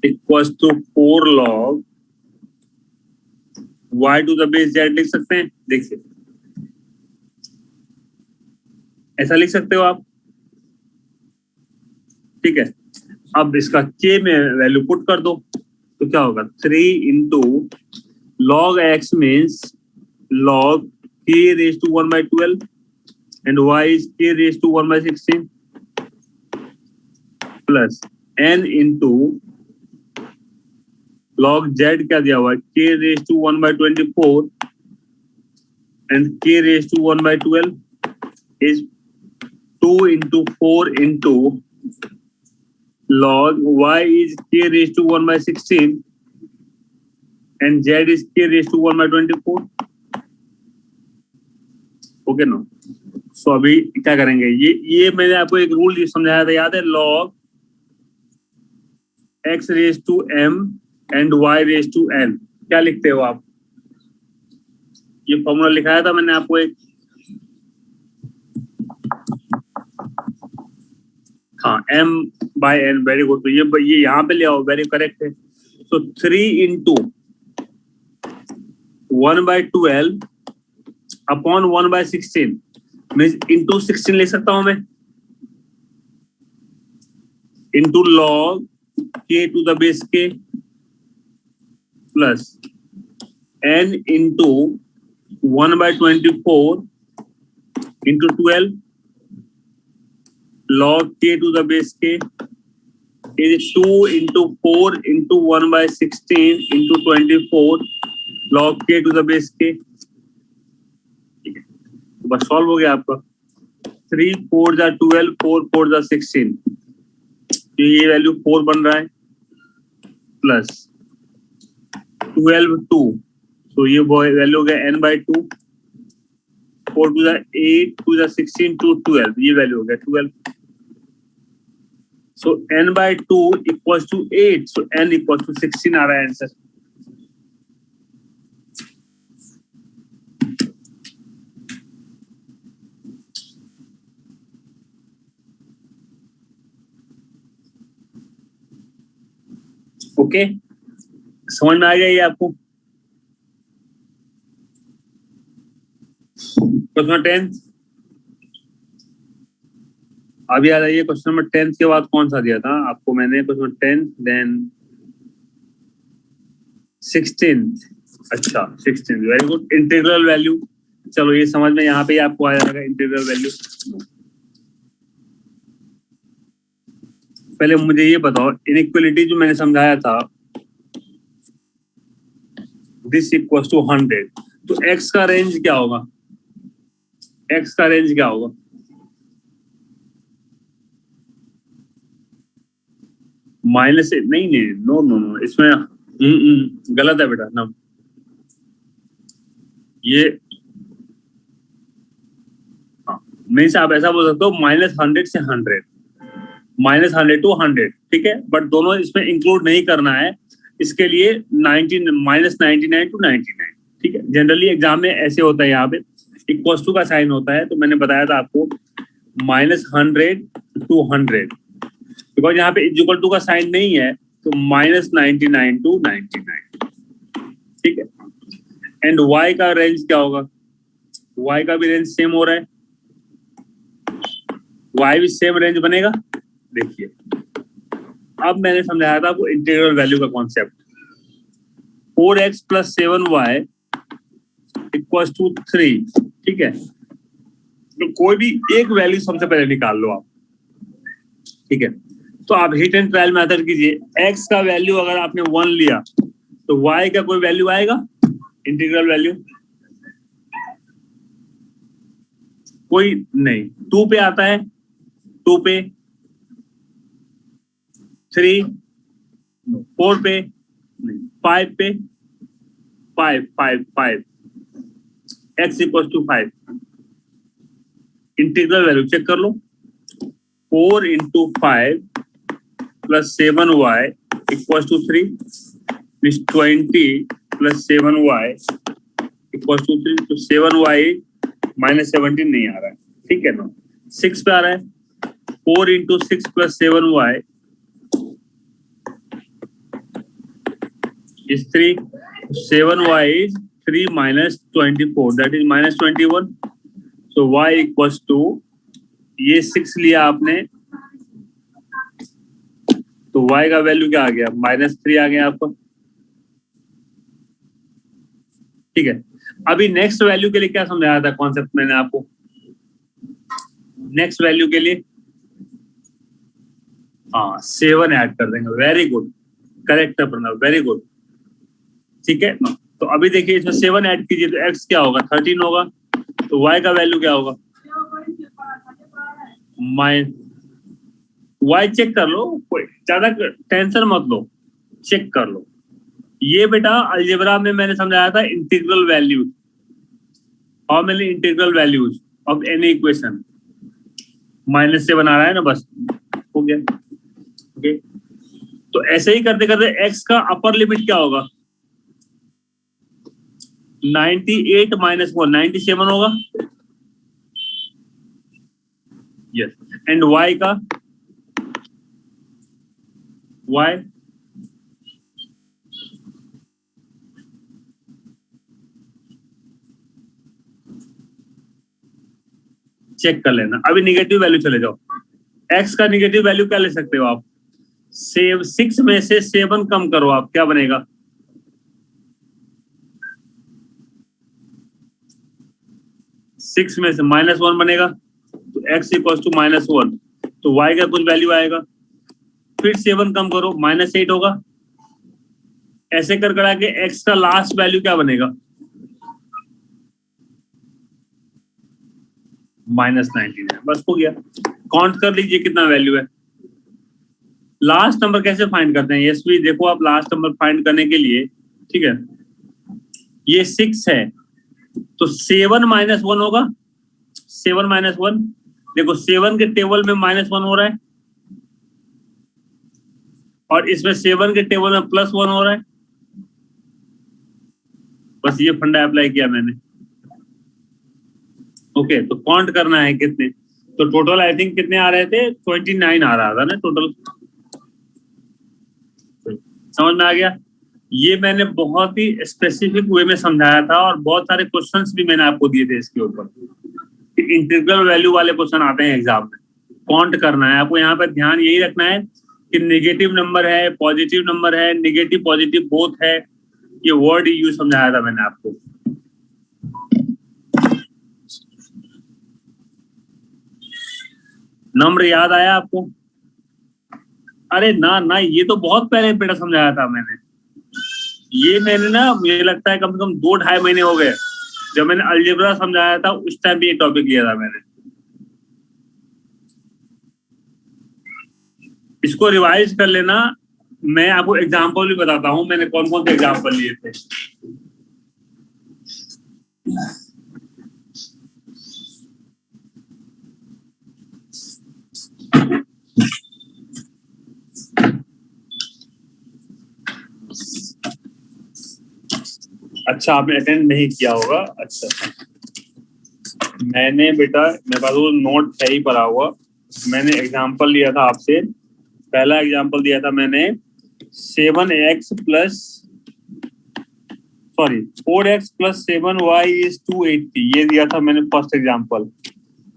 Speaker 1: equals to 4 log y to the base z लिख सकते हैं. देखिए, ऐसा लिख सकते हो आप, ठीक है. अब इसका k में वैल्यू पुट कर दो तो क्या होगा? 3 into log x means log k raised to 1 by 12 and y is k raised to 1 by 16 plus n into log z क्या दिया हुआ है? k raised to 1 by 24 and k raised to 1 by 12 is 2 into 4 into log y is k raised to 1 by 16 and z is k raised to 1 by 24. Okay no. So अभी क्या करेंगे? ये मैंने आपको एक रूल समझाया था, याद है? log x raised to m and y raised to n. क्या लिखते हो आप? ये फॉर्मूला लिखाया था मैंने आपको एक. हाँ, m by n. Very good. तो ये यहाँ पे ले आओ, वेरी करेक्ट है. So 3 into 1 by 12 upon 1 by 16 means into 16 ले सकता हूं मैं, into log k to the base k plus n into 1 by 24 into 12 log k to the base k is 2 into 4 into 1 by 16 into 24 log k to the base k. बस सॉल्व हो गया आपका. 3 4 जा 12, 4 4 जा 16, तो ये वैल्यू 4 बन रहा है प्लस 12 2, तो ये वैल्यू हो गया n by 2. 4 2 जा 8, 2 जा 16, 2 12, ये वैल्यू हो गया 12. So n by 2 equals to 8, so n equals to 16 आ रहा है आंसर. ओके, समझ में आ गया ये आपको? क्वेश्चन नंबर 10 अभी आ जाइए. क्वेश्चन नंबर 10 के बाद कौन सा दिया था आपको मैंने? Question number 10 then 16. अच्छा, 16. Very good. इंटीग्रल वैल्यू, चलो ये समझ में यहाँ पे आपको आ जाएगा इंटीग्रल वैल्यू. पहले मुझे ये बताओ, इनइक्वालिटी जो मैंने समझाया था, दिस इक्वल टू 100, तो x का रेंज क्या होगा? x का रेंज क्या होगा? माइनस नहीं, नो, इसमें गलत है बेटा ना. ये हाँ, नहीं से आप ऐसा बोल सकते हो -100 से 100, -100 to 100, ठीक है. बट दोनों इसमें इंक्लूड नहीं करना है, इसके लिए -99 to 99, ठीक है. जनरली एग्जाम में ऐसे होता है, यहाँ पे इक्वल्स टू का साइन होता है. तो मैंने बताया था आपको -100 to 100, बिकॉज यहाँ पे इक्वल टू का साइन नहीं है, तो -99 to 99, ठीक है। एंड y का रेंज क्या होगा? y का भी रेंज सेम हो रहा है, y भी सेम रेंज बनेगा। देखिए अब मैंने समझाया था आपको इंटीग्रल वैल्यू का कॉन्सेप्ट। 4x + 7y = 3, ठीक है। तो कोई भी एक वैल्यू सबसे पहले निकाल लो आप, ठीक है। तो आप हिट एंड ट्रायल मेथड कीजिए। x का वैल्यू अगर आपने 1 लिया तो y का कोई वैल्यू आएगा, इंटीग्रल वैल्यू कोई नहीं। 2 पे आता है, 2 पे, 3, 4 पे नहीं, 5 पे, 5 x = 5। इंटीग्रल वैल्यू चेक कर लो। 4 × 5 + 7y = 3, 20 + 7y = 3। तो 7y -17 नहीं आ रहा है, ठीक है ना। 6 पे आ रहा है, 4 × 6 + 7y is 3, 7y is 3 - 24, that is -21। so y = ये 6 लिया आपने तो y का वैल्यू क्या आ गया? -3 आ गया आपका, ठीक है। अभी नेक्स्ट वैल्यू के लिए क्या समझाया था कॉन्सेप्ट मैंने आपको? नेक्स्ट वैल्यू के लिए 7 ऐड कर देंगे। वेरी गुड, करेक्ट अपना, वेरी गुड, ठीक है। तो अभी देखिए इसमें 7 ऐड कीजिए तो x क्या होगा? 13 होगा। तो y का वैल्यू क्या होगा? y चेक कर लो, कोई ज्यादा टेंशन मत लो, चेक कर लो। ये बेटा अलजेब्रा में मैंने समझाया था integral value. How many integral values of any equation? -7 आ रहा है ना, बस हो गया, ओके। तो ऐसे ही करते करते x का अपर लिमिट क्या होगा? 98 - 1 97 होगा, यस। एंड y का y चेक कर लेना। अभी निगेटिव वैल्यू चले जाओ। x का निगेटिव वैल्यू क्या ले सकते हो आप? 6 में से 7 कम करो आप, क्या बनेगा? 6 में से -1 बनेगा, तो x = -1। तो y का कुछ वैल्यू आएगा, फिर 7 कम करो, -8 होगा। ऐसे कर करा के x का लास्ट वैल्यू क्या बनेगा? -19 है, बस हो गया। काउंट कर लीजिए कितना वैल्यू है। लास्ट नंबर कैसे फाइंड करते हैं? यस भी देखो, आप लास्ट नंबर फाइंड करने के लिए, ठीक है, ये 6 है तो 7 - 1 होगा। 7 - 1 देखो, 7 के टेबल में -1 हो रहा है और इसमें 7 के टेबल में +1 हो रहा है। बस ये फंडा अप्लाई किया मैंने, ओके। तो काउंट करना है कितने, तो टोटल आई थिंक कितने आ रहे थे? 29 आ रहा था ना टोटल, समझ में आ गया? ये मैंने बहुत ही स्पेसिफिक वे में समझाया था और बहुत सारे क्वेश्चंस भी मैंने आपको दिए थे इसके ऊपर। इंटीग्रल वैल्यू वाले क्वेश्चन आते हैं एग्जाम में, काउंट करना है आपको। यहाँ पर ध्यान यही रखना है कि नेगेटिव नंबर है, पॉजिटिव नंबर है, नेगेटिव पॉजिटिव बोथ है, ये वर्ड यूज समझाया था मैंने आपको। नंबर याद आया आपको? अरे ना, ये तो बहुत पहले बेटा समझाया था मैंने। ये मैंने ना, मुझे लगता है कम से कम 2-2.5 महीने हो गए जब मैंने अलजेब्रा समझाया था, उस टाइम भी ये टॉपिक लिया था मैंने। इसको रिवाइज कर लेना। मैं आपको एग्जाम्पल भी बताता हूं मैंने कौन कौन से एग्जाम्पल लिए थे। अच्छा, आपने अटेंड नहीं किया होगा। अच्छा, मैंने बेटा, मेरे पास वो नोट है ही पड़ा हुआ, मैंने एग्जाम्पल लिया था आपसे। पहला एग्जाम्पल दिया था मैंने 7x plus sorry 4x plus 7y is 280, ये दिया था मैंने फर्स्ट एग्जांपल।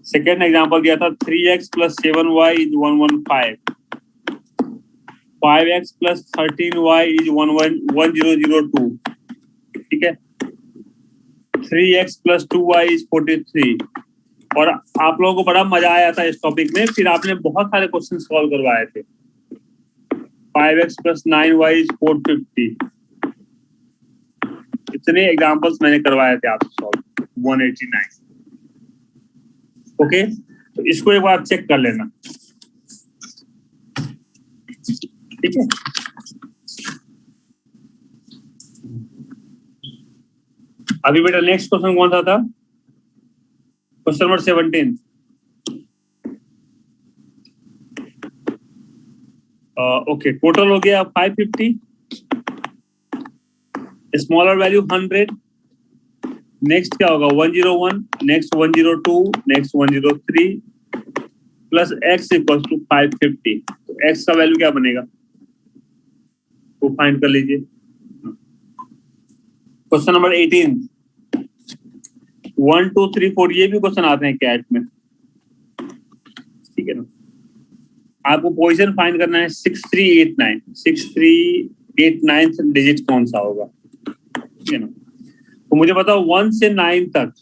Speaker 1: सेकेंड एग्जांपल दिया था 3x plus 7y is 115, 5x plus 13y is 1002, ठीक है। 3x plus 2y is 43। और आप लोगों को बड़ा मजा आया था इस टॉपिक में, फिर आपने बहुत सारे क्वेश्चन सॉल्व करवाए थे। 5x प्लस 9y इज 450, इतने एग्जांपल्स मैंने करवाए थे आपसे सॉल्व 189। ओके, तो इसको एक बार चेक कर लेना, ठीक है। अभी बेटा नेक्स्ट क्वेश्चन कौन सा था? Question number 17। ओके, टोटल हो गया 550, स्मॉलर वैल्यू 100, नेक्स्ट क्या होगा 101, next 102, next 103 plus x equal to 550। तो x का वैल्यू क्या बनेगा वो फाइंड कर लीजिए। क्वेश्चन नंबर 18, 1 2 3 4 ये भी क्वेश्चन आते हैं कैट में, ठीक है ना। आपको पोजीशन फाइंड करना है 6389, 6389 डिजिट कौन सा होगा, ठीक है ना। तो मुझे बताओ 1 से 9 तक,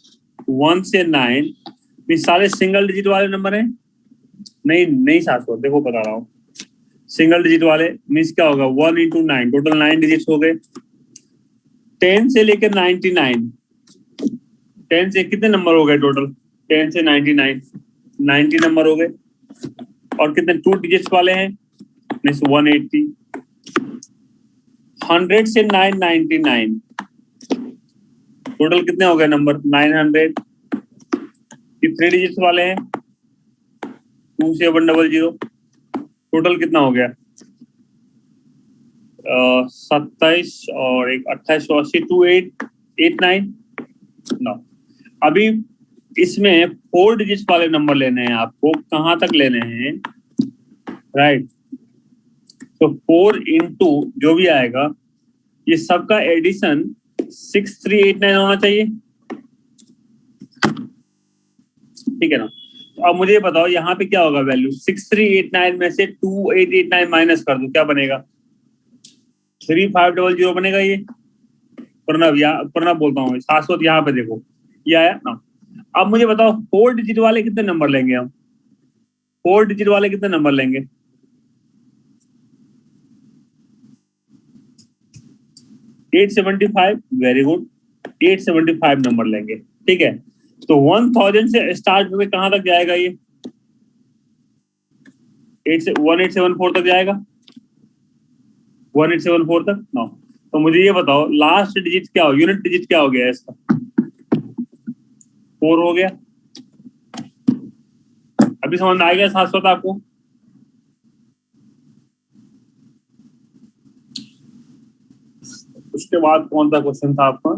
Speaker 1: 1 से 9 ये सारे सिंगल डिजिट वाले नंबर हैं? नहीं शाश्वत, देखो बता रहा हूँ, सिंगल डिजिट वाले मीन्स क्या होगा 1 इंटू 9, टोटल 9 डिजिट्स हो गए। 10 से लेकर 99, 10 से कितने नंबर हो गए टोटल? 10 से 99, 90 नंबर हो गए। और कितने 2 डिजिट्स वाले हैं? मीन्स 180। 100 से 999, टोटल कितने हो गए नंबर? 900। ये 3 डिजिट्स वाले हैं 2 से 100, टोटल कितना हो गया? 27 और एक 2880, 2889 ना। अभी इसमें 4 डिजिट्स वाले नंबर लेने हैं आपको, कहां तक लेने हैं? राइट, तो 4 इंटू जो भी आएगा ये सबका एडिशन 6389 होना चाहिए, ठीक है ना। तो अब मुझे बताओ यहाँ पे क्या होगा वैल्यू? 6389 में से 2889 माइनस कर दो, क्या बनेगा? 3500 बनेगा। ये प्रणव बोलता हूँ, शाश्वत यहाँ पे देखो ये आया ना। अब मुझे बताओ 4 डिजिट वाले कितने नंबर लेंगे हम? 4 डिजिट वाले कितने नंबर लेंगे? 875, वेरी गुड, 875 नंबर लेंगे, ठीक है। तो 1000 से स्टार्ट होकर कहां तक जाएगा ये? 1874 तक जाएगा, 1874 तक ना। तो मुझे ये बताओ लास्ट डिजिट क्या हो, यूनिट डिजिट क्या हो गया इसका? 4 हो गया। अभी समझ में आ गया शाश्वत आपको? उसके बाद कौन सा क्वेश्चन था आपका?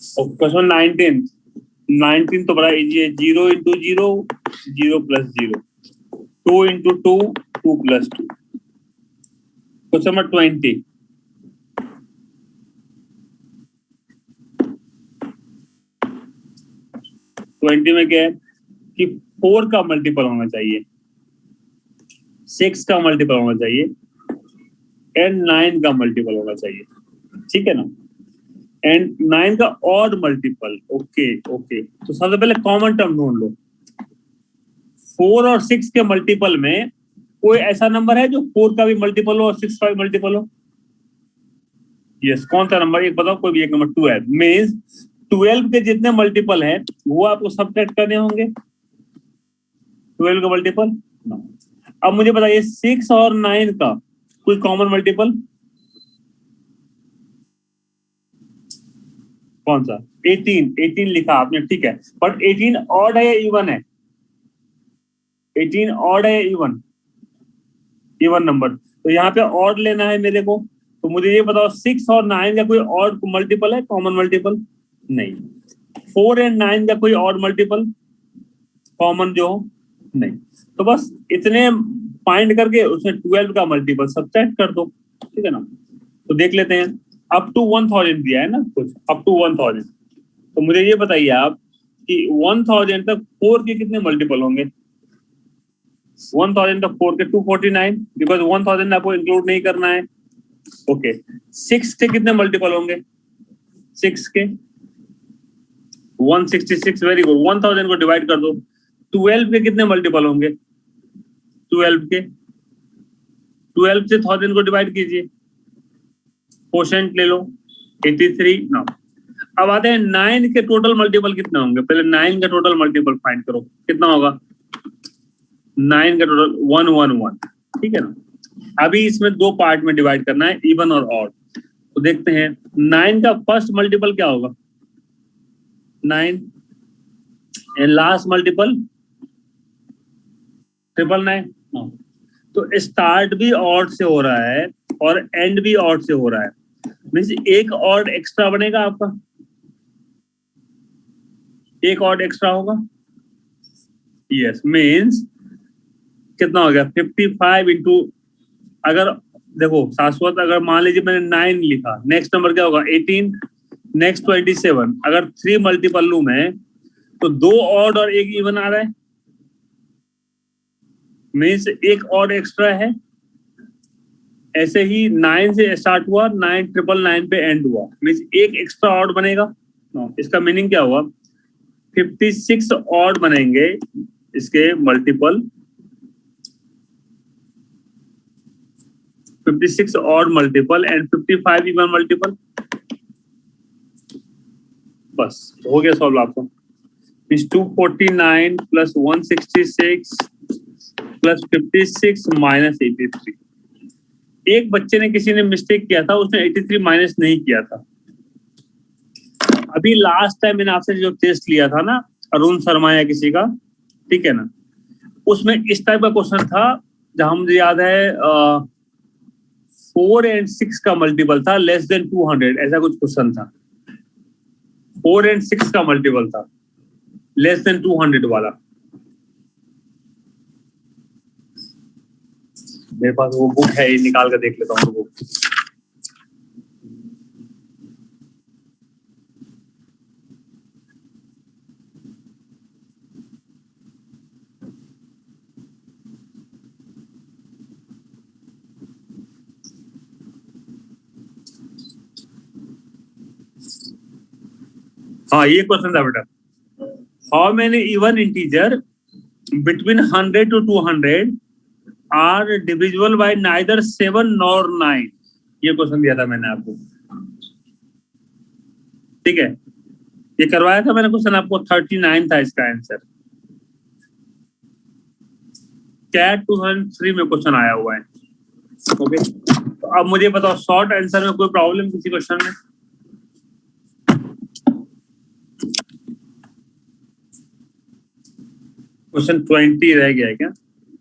Speaker 1: क्वेश्चन 19 तो बड़ा इजी है। 0 into 0, 0 plus 0, 2 into 2, 2 plus 2। Question number 20, में क्या है कि 4 का मल्टीपल होना चाहिए, 6 का मल्टीपल होना चाहिए एंड 9 का मल्टीपल होना चाहिए, ठीक है ना। एंड 9 का ऑड मल्टीपल। ओके, तो सबसे पहले कॉमन टर्म ढूंढ लो। 4 और 6 के मल्टीपल में कोई ऐसा नंबर है जो 4 का भी मल्टीपल हो और 6 का भी मल्टीपल हो? यस, कौन सा नंबर? एक बताओ, कोई भी एक नंबर। 12 मीन्स 12 के जितने मल्टीपल है वो आपको सब्ट्रैक्ट करने होंगे। 12 का मल्टीपल। अब मुझे बताइए 6 और 9 का कोई कॉमन मल्टीपल कौन सा? 18 लिखा आपने, ठीक है, बट 18 ऑड है या इवन है? 18 ऑड है या इवन? Even number. तो यहाँ पे ऑड लेना है मेरे को। तो मुझे ये बताओ 6 और 9 का कोई ऑड मल्टीपल है, कॉमन मल्टीपल? नहीं। 4 एंड 9 का कोई ऑड मल्टीपल कॉमन जो हो? नहीं। तो बस इतने फाइंड करके उसमें 12 का मल्टीपल सब्ट्रैक्ट कर दो, ठीक है ना। तो देख लेते हैं, अप टू 1000 दिया है ना कुछ, अप टू 1000। तो मुझे ये बताइए आप कि 1000 तक 4 के कितने मल्टीपल होंगे। 1000 तक 4 के 249, बिकॉज 1000 आपको इंक्लूड नहीं करना है। ओके, 6 के कितने मल्टीपल होंगे, 6 के 166, वेरी गुड। 1000 को डिवाइड कर दो। 12 के कितने मल्टीपल होंगे, 12 के 12 से 1000 को डिवाइड कीजिए, क्वोशेंट ले लो 83 ना। अब आते हैं 9 के टोटल मल्टीपल कितने होंगे। पहले 9 का टोटल मल्टीपल फाइंड करो, कितना होगा 9 का टोटल 111, ठीक है ना। अभी इसमें 2 पार्ट में डिवाइड करना है, इवन और ऑड। तो देखते हैं 9 का फर्स्ट मल्टीपल क्या होगा, 9 एंड लास्ट मल्टीपल 999। तो स्टार्ट भी ऑड से हो रहा है और एंड भी ऑड से हो रहा है, मीन्स एक ऑड एक्स्ट्रा बनेगा आपका, एक ऑड एक्स्ट्रा होगा। यस, मीन्स कितना हो गया 55 इंटू, अगर देखो शाश्वत, अगर मान लीजिए मैंने 9 लिखा, नेक्स्ट नंबर क्या होगा 18, नेक्स्ट 27। अगर 3 मल्टीपल लूं मैं तो 2 ऑड और 1 इवन आ रहा है, मीन्स एक ऑड एक्स्ट्रा है। ऐसे ही 9 से स्टार्ट हुआ, 999 पे एंड हुआ, मीन्स एक एक्स्ट्रा ऑड बनेगा। इसका मीनिंग क्या हुआ, 56 ऑड बनेंगे इसके multiple, 56 odd multiple and 55 even multiple. बस हो गया सॉल्व आपका। 249 प्लस 166 प्लस 56 माइनस 83। एक बच्चे ने, किसी ने मिस्टेक किया था, उसने 83 माइनस नहीं किया था। अभी लास्ट टाइम मैंने आपसे जो टेस्ट लिया था ना, अरुण शर्मा या किसी का, ठीक है ना, उसमें इस टाइप का क्वेश्चन था, जहां मुझे याद है 4 and 6 का मल्टीपल था लेस देन 200, ऐसा कुछ क्वेश्चन था। 4 and 6 का मल्टीपल था लेस देन 200 वाला। मेरे पास वो बुक है, निकाल कर देख लेता हूँ बुक। हाँ, ये क्वेश्चन था बेटा, how many even integer between 100 to 200 are divisible by neither 7 nor 9। ये क्वेश्चन दिया था मैंने आपको, ठीक है, ये करवाया था मैंने क्वेश्चन आपको। 39 था इसका आंसर, कैट 2003 में क्वेश्चन आया हुआ है। ओके, तो अब मुझे बताओ शॉर्ट आंसर में कोई प्रॉब्लम किसी क्वेश्चन में। क्वेश्चन 20 रह गया है क्या,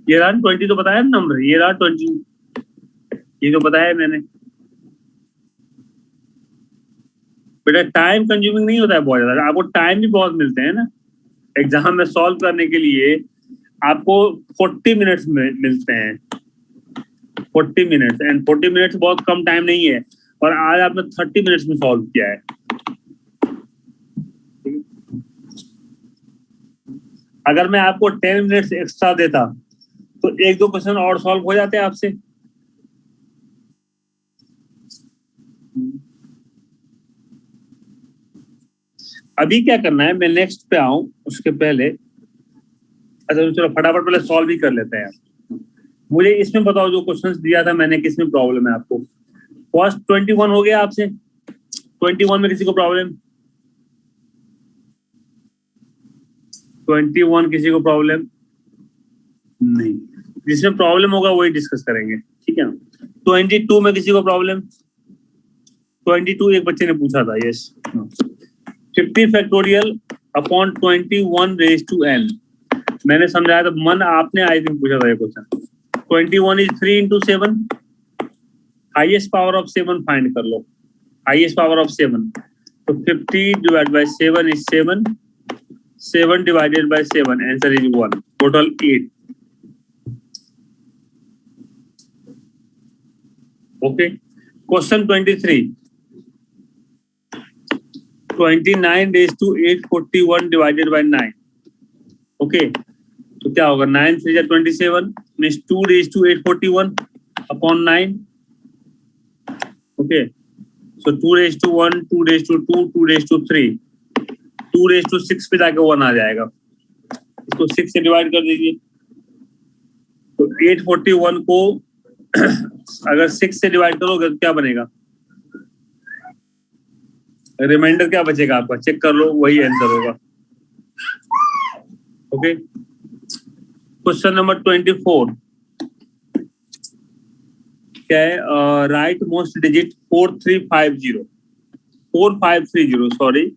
Speaker 1: ये रहा 20 तो बताया नंबर, ये रहा 20, ये तो बताया मैंने। बेटा टाइम कंज्यूमिंग नहीं होता है बहुत ज्यादा, आपको टाइम भी बहुत मिलते हैं ना एग्जाम में सॉल्व करने के लिए। आपको 40 मिनट्स मिलते हैं, 40 मिनट्स, एंड 40 मिनट्स बहुत कम टाइम नहीं है, और आज आपने 30 मिनट्स में सॉल्व किया है। अगर मैं आपको 10 मिनट्स एक्स्ट्रा देता तो 1-2 क्वेश्चन और सॉल्व हो जाते हैं आपसे। अभी क्या करना है, मैं नेक्स्ट पे आऊं उसके पहले, अच्छा चलो फटाफट पहले सॉल्व ही कर लेते हैं। मुझे इसमें बताओ जो क्वेश्चंस दिया था मैंने, किसमें प्रॉब्लम है आपको। फर्स्ट 21 हो गया आपसे, 21 में किसी को प्रॉब्लम, 21 किसी को प्रॉब्लम नहीं, जिसमें प्रॉब्लम होगा वही डिस्कस करेंगे, ठीक है ना। 22 में किसी को प्रॉब्लम, 22 एक बच्चे ने पूछा था, yes. 50 factorial upon 21 raise to n, मैंने समझाया था, मन आपने आई थिंक पूछा था ये question. 21 is 3 into 7, highest power of 7 find कर लो, हाईएस्ट पावर ऑफ 7। तो 50 divide by 7 is 7, 7 divided by 7, answer is 1, total 8। Okay, question 23, 29 raised to 841 divided by 9. Okay, तो क्या होगा, 9 3 जा 27 means 2 raised to 841 upon 9. Okay, so 2 raised to 1, 2 raised to 2, 2 raised to 3, 2 raised to 6 पे जाके 1 आ जाएगा. इसको 6 से डिवाइड कर दीजिए. तो 841 को अगर 6 से डिवाइड करोगे तो क्या बनेगा, रिमाइंडर क्या बचेगा आपका, चेक कर लो, वही आंसर होगा. ओके, क्वेश्चन नंबर 24 क्या है, right most digit 4530 sorry,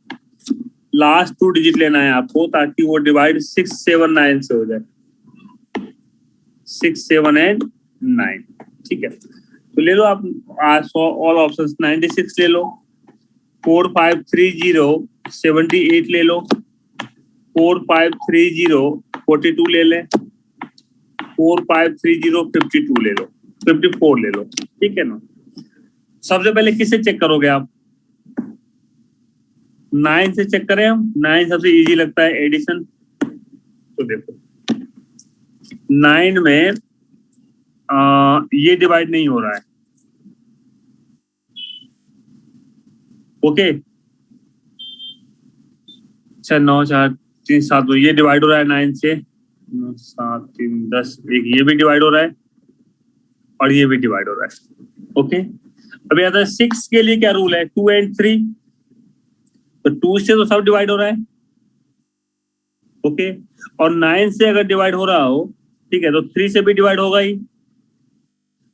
Speaker 1: last 2 digit लेना है आपको ताकि वो डिवाइड 6 7 9 से हो जाए. 6 7 एंड 9. ठीक है, तो ले लो आप ऑल ऑप्शंस. 96 ले लो, 4530 78 ले लो, 4530 42 ले लें, 4530 52 ले लो, 54 ले लो. ठीक है ना. सबसे पहले किससे चेक करोगे आप, 9 से चेक करें हम. 9 सबसे इजी लगता है एडिशन. तो देखो 9 में ये डिवाइड नहीं हो रहा है. ओके, 6 9 4 3 7 ये डिवाइड हो रहा है 9 से. 7 3 10 1 ये भी डिवाइड हो रहा है और ये भी डिवाइड हो रहा है. ओके, अभी आता है 6 के लिए क्या रूल है, 2 एंड 3. तो 2 से तो सब डिवाइड हो रहा है. ओके, और 9 से अगर डिवाइड हो रहा हो, ठीक है, तो 3 से भी डिवाइड होगा ही,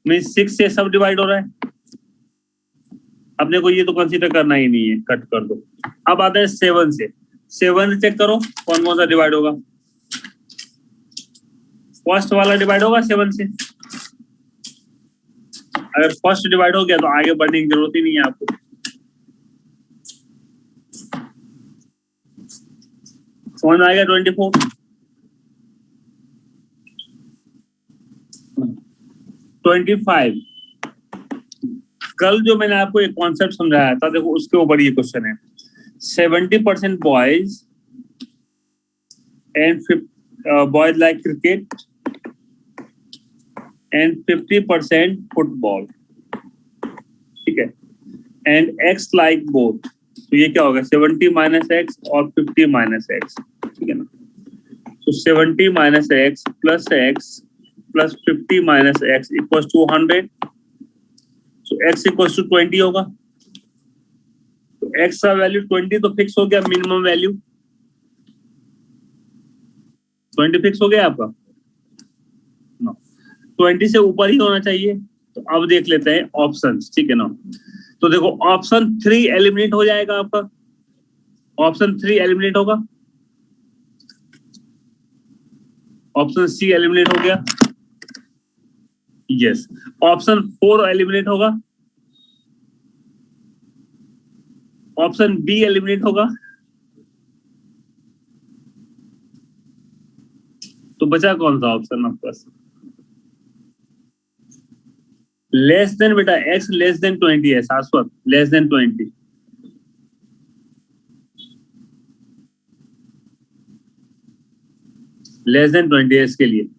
Speaker 1: मीन 6 से सब डिवाइड हो रहा है. अपने को ये तो कंसीडर करना ही नहीं है, कट कर दो. अब आता है 7 से. 7 से चेक करो कौन कौन सा डिवाइड होगा. फर्स्ट वाला डिवाइड होगा 7 से. अगर फर्स्ट डिवाइड हो गया तो आगे बढ़ने की जरूरत ही नहीं है आपको. समझ में आएगा. 24 25 कल जो मैंने आपको एक कॉन्सेप्ट समझाया था, देखो उसके ऊपर ये क्वेश्चन है. 70% boys and boys like cricket and 50% football. ठीक है, एंड एक्स लाइक बोथ. तो ये क्या होगा, 70 माइनस एक्स और 50 माइनस एक्स. ठीक है ना. तो 70 minus X plus 50 minus X equals to 100. तो x इक्वल्स टू 20 होगा. तो x का वैल्यू 20 तो फिक्स हो गया, मिनिमम वैल्यू 20 फिक्स हो गया आपका. 20 से ऊपर ही होना चाहिए. तो अब देख लेते हैं ऑप्शंस. ठीक है ना. तो देखो ऑप्शन 3 एलिमिनेट हो जाएगा आपका. ऑप्शन 3 एलिमिनेट होगा. ऑप्शन सी एलिमिनेट हो गया. यस. ऑप्शन 4 एलिमिनेट होगा. ऑप्शन बी एलिमिनेट होगा. तो बचा कौन सा ऑप्शन आपके पास, लेस देन. बेटा x लेस देन 20 है शाश्वत, लेस देन 20. लेस देन 20 है इसके लिए.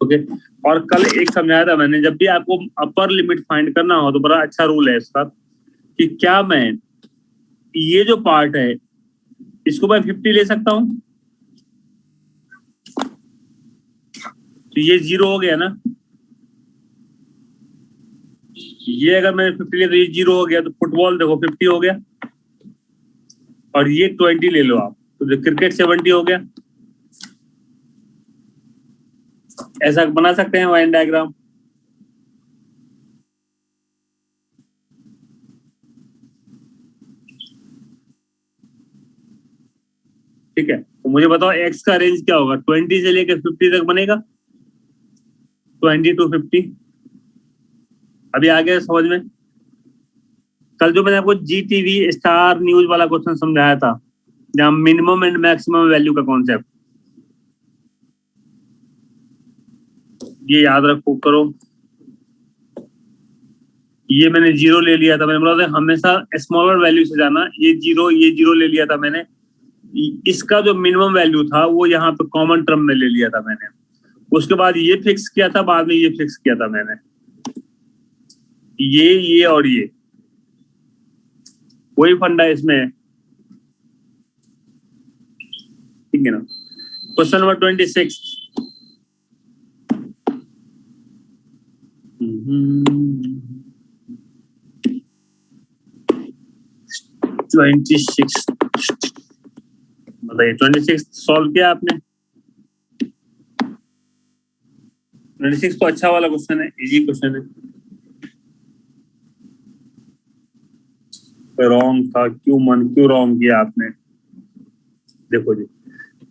Speaker 1: ओके, और कल एक समझाया था मैंने, जब भी आपको अपर लिमिट फाइंड करना हो तो बड़ा अच्छा रूल है इसका कि क्या मैं ये जो पार्ट है इसको मैं 50 ले सकता हूं. तो ये 0 हो गया ना. ये अगर मैंने 50 लिया तो ये 0 हो गया. तो फुटबॉल देखो 50 हो गया और ये 20 ले लो आप. तो क्रिकेट 70 हो गया. ऐसा बना सकते हैं वाइन डायग्राम. ठीक है, तो मुझे बताओ x का रेंज क्या होगा, 20 से लेकर 50 तक बनेगा. 20 to 50. अभी आ गया समझ में. कल जो मैंने आपको GTV स्टार न्यूज वाला क्वेश्चन समझाया था, जहां मिनिमम एंड मैक्सिमम वैल्यू का कॉन्सेप्ट, ये याद रखो करो। ये मैंने 0 ले लिया था, मैंने बोला था हमेशा स्मॉलर वैल्यू से जाना। ये जीरो ले लिया था मैंने। इसका जो मिनिमम वैल्यू था वो यहाँ पे कॉमन टर्म में ले लिया था मैंने। उसके बाद ये फिक्स किया था, बाद में ये फिक्स किया था मैंने। ये और ये वही फंडा इसमें है, ठीक है ना। Question number 26। बताइए 26 सॉल्व किया आपने? 26 तो अच्छा वाला क्वेश्चन है, इजी क्वेश्चन है। रॉन्ग था, क्यों रॉन्ग किया आपने? देखो जी,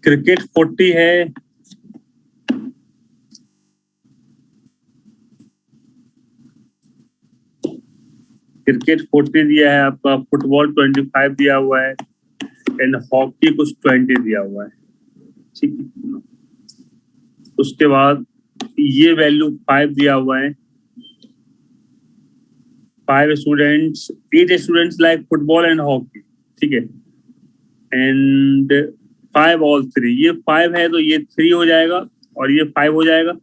Speaker 1: क्रिकेट 40 है, क्रिकेट 40 दिया है आपका, फुटबॉल 25 दिया हुआ है एंड हॉकी कुछ 20 दिया हुआ है, ठीक है। उसके बाद ये वैल्यू 5 दिया हुआ है। 8 students like football and hockey, ठीक है। एंड 5 ऑल 3, ये 5 है तो ये 3 हो जाएगा और ये 5 हो जाएगा।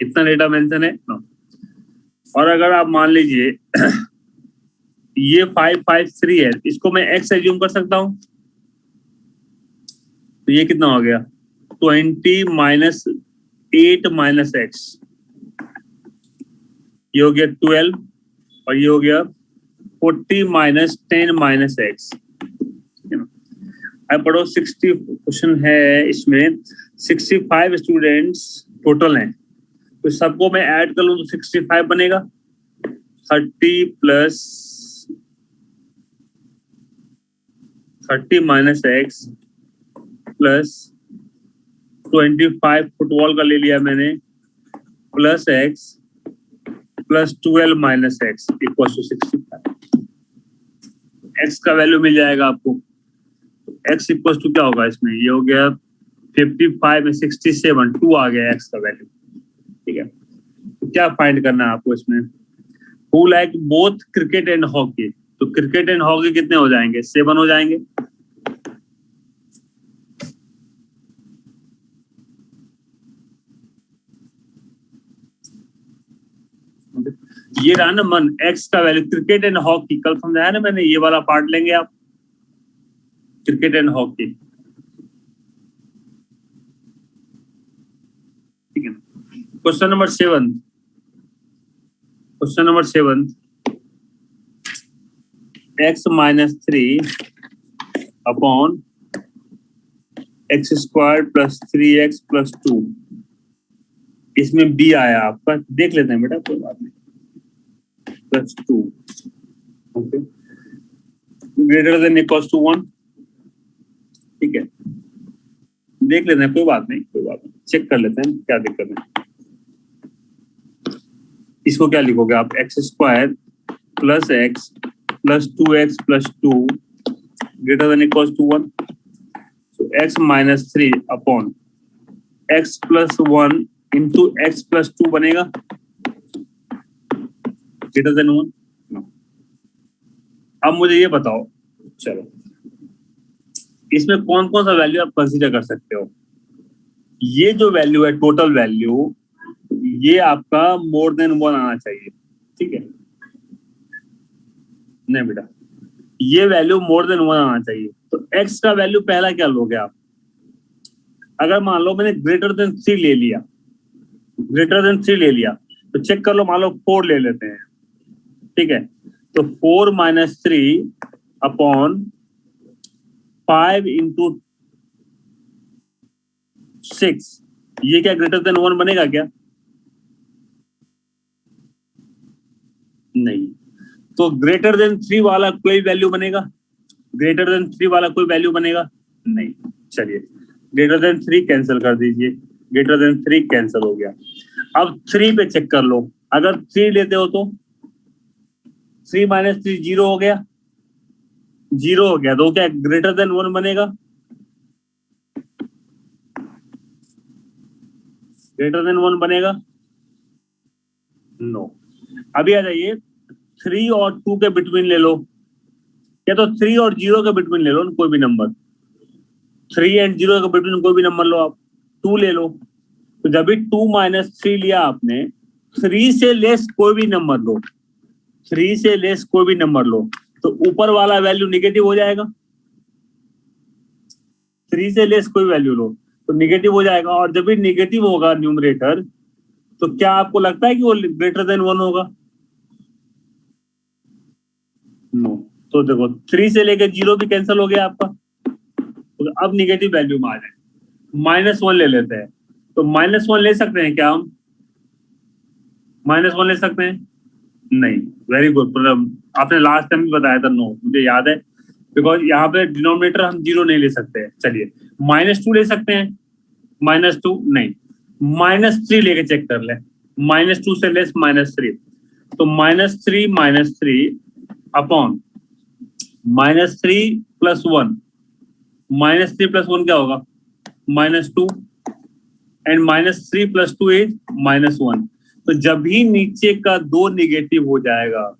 Speaker 1: इतना डेटा मेंशन है। और अगर आप मान लीजिए ये 5 5 3 है, इसको मैं x एज्यूम कर सकता हूं, तो ये कितना हो गया 20 माइनस 8 माइनस एक्स, ये हो गया 12 और ये हो गया 40 माइनस 10 माइनस एक्स। अब पढ़ो 60 क्वेश्चन है, इसमें 65 स्टूडेंट्स टोटल हैं, तो सबको मैं ऐड कर लूं तो 65 बनेगा। 30 plus 30 minus X plus 25 football का ले लिया मैंने, plus X plus 12 minus X equal to 65। X का वैल्यू मिल जाएगा आपको। एक्स इक्वल टू क्या होगा इसमें, ये हो गया 55 में 67, 2 आ गया एक्स का वैल्यू, ठीक है। तो क्या फाइंड करना है आपको इसमें, who like both cricket and hockey, तो क्रिकेट एंड हॉकी कितने हो जाएंगे, 7 हो जाएंगे। ये रहा ना मन, एक्स का वैल्यू, क्रिकेट एंड हॉकी कल समझाया ना मैंने, ये वाला पार्ट लेंगे आप, क्रिकेट एंड हॉकी, ठीक है ना। Question number 7, question number 7, x minus 3 upon x square plus 3x plus 2, इसमें b आया आपका, देख लेते हैं बेटा कोई बात नहीं, plus 2, okay, greater than equals to 1, ठीक है। देख लेते हैं, कोई बात नहीं, चेक कर लेते हैं क्या दिक्कत है। इसको क्या लिखोगे आप, X square plus X plus 2x plus 2 greater than equals to 1, so x minus 3 upon x plus 1 into X plus 2 बनेगा ग्रेटर देन 1। अब मुझे ये बताओ, चलो इसमें कौन कौन सा वैल्यू आप कंसीडर कर सकते हो। ये जो वैल्यू है टोटल वैल्यू, ये आपका मोर देन 1 आना चाहिए, ठीक है। नहीं बेटा, ये वैल्यू मोर देन 1 आना चाहिए। तो x का वैल्यू पहला क्या लोगे आप, अगर मान लो मैंने ग्रेटर देन 3 ले लिया, ग्रेटर देन 3 ले लिया, तो चेक कर लो, मान लो 4 ले लेते हैं, ठीक है। तो 4 माइनस 3 अपॉन 5 इंटू 6, ये क्या ग्रेटर देन 1 बनेगा क्या, नहीं। तो ग्रेटर देन 3 वाला कोई वैल्यू बनेगा, ग्रेटर देन 3 वाला कोई वैल्यू बनेगा नहीं। चलिए ग्रेटर देन 3 कैंसिल कर दीजिए, ग्रेटर देन 3 कैंसिल हो गया। अब 3 पे चेक कर लो, अगर 3 लेते हो तो 3 माइनस 3 0 हो गया, 0 हो गया, तो क्या ग्रेटर देन 1 बनेगा, ग्रेटर देन 1 बनेगा? नो। अभी आ जाइए, 3 और 2 के बिटवीन ले लो, या तो 3 और 0 के बिटवीन ले लो, कोई भी नंबर। 3 एंड 0 के बिटवीन कोई भी नंबर लो आप, 2 ले लो। तो जब भी 2 माइनस 3 लिया आपने, 3 से लेस कोई भी नंबर लो, 3 से लेस कोई भी नंबर लो, तो ऊपर वाला वैल्यू निगेटिव हो जाएगा। 3 से लेस कोई वैल्यू लो तो निगेटिव हो जाएगा, और जब भी निगेटिव होगा न्यूमरेटर, तो क्या आपको लगता है कि वो ग्रेटर देन 1 होगा? नो। तो देखो 3 से लेकर 0 भी कैंसिल हो गया आपका, तो अब निगेटिव वैल्यू में आ जाए, -1 ले लेते हैं। तो -1 ले सकते हैं क्या हम? -1 ले सकते हैं? नहीं। वेरी गुड, मतलब आपने लास्ट टाइम भी बताया था नो, मुझे याद है, बिकॉज यहाँ पे डिनोमिनेटर हम 0 नहीं ले सकते हैं। चलिए -2 ले सकते हैं? -2 नहीं, -3 लेके चेक कर ले, -2 से लेस -3, तो -3 अपॉन -3 प्लस 1, -3 प्लस 1 क्या होगा? -2, एंड -3 प्लस 2 इज -1। तो जब भी नीचे का 2 निगेटिव हो जाएगा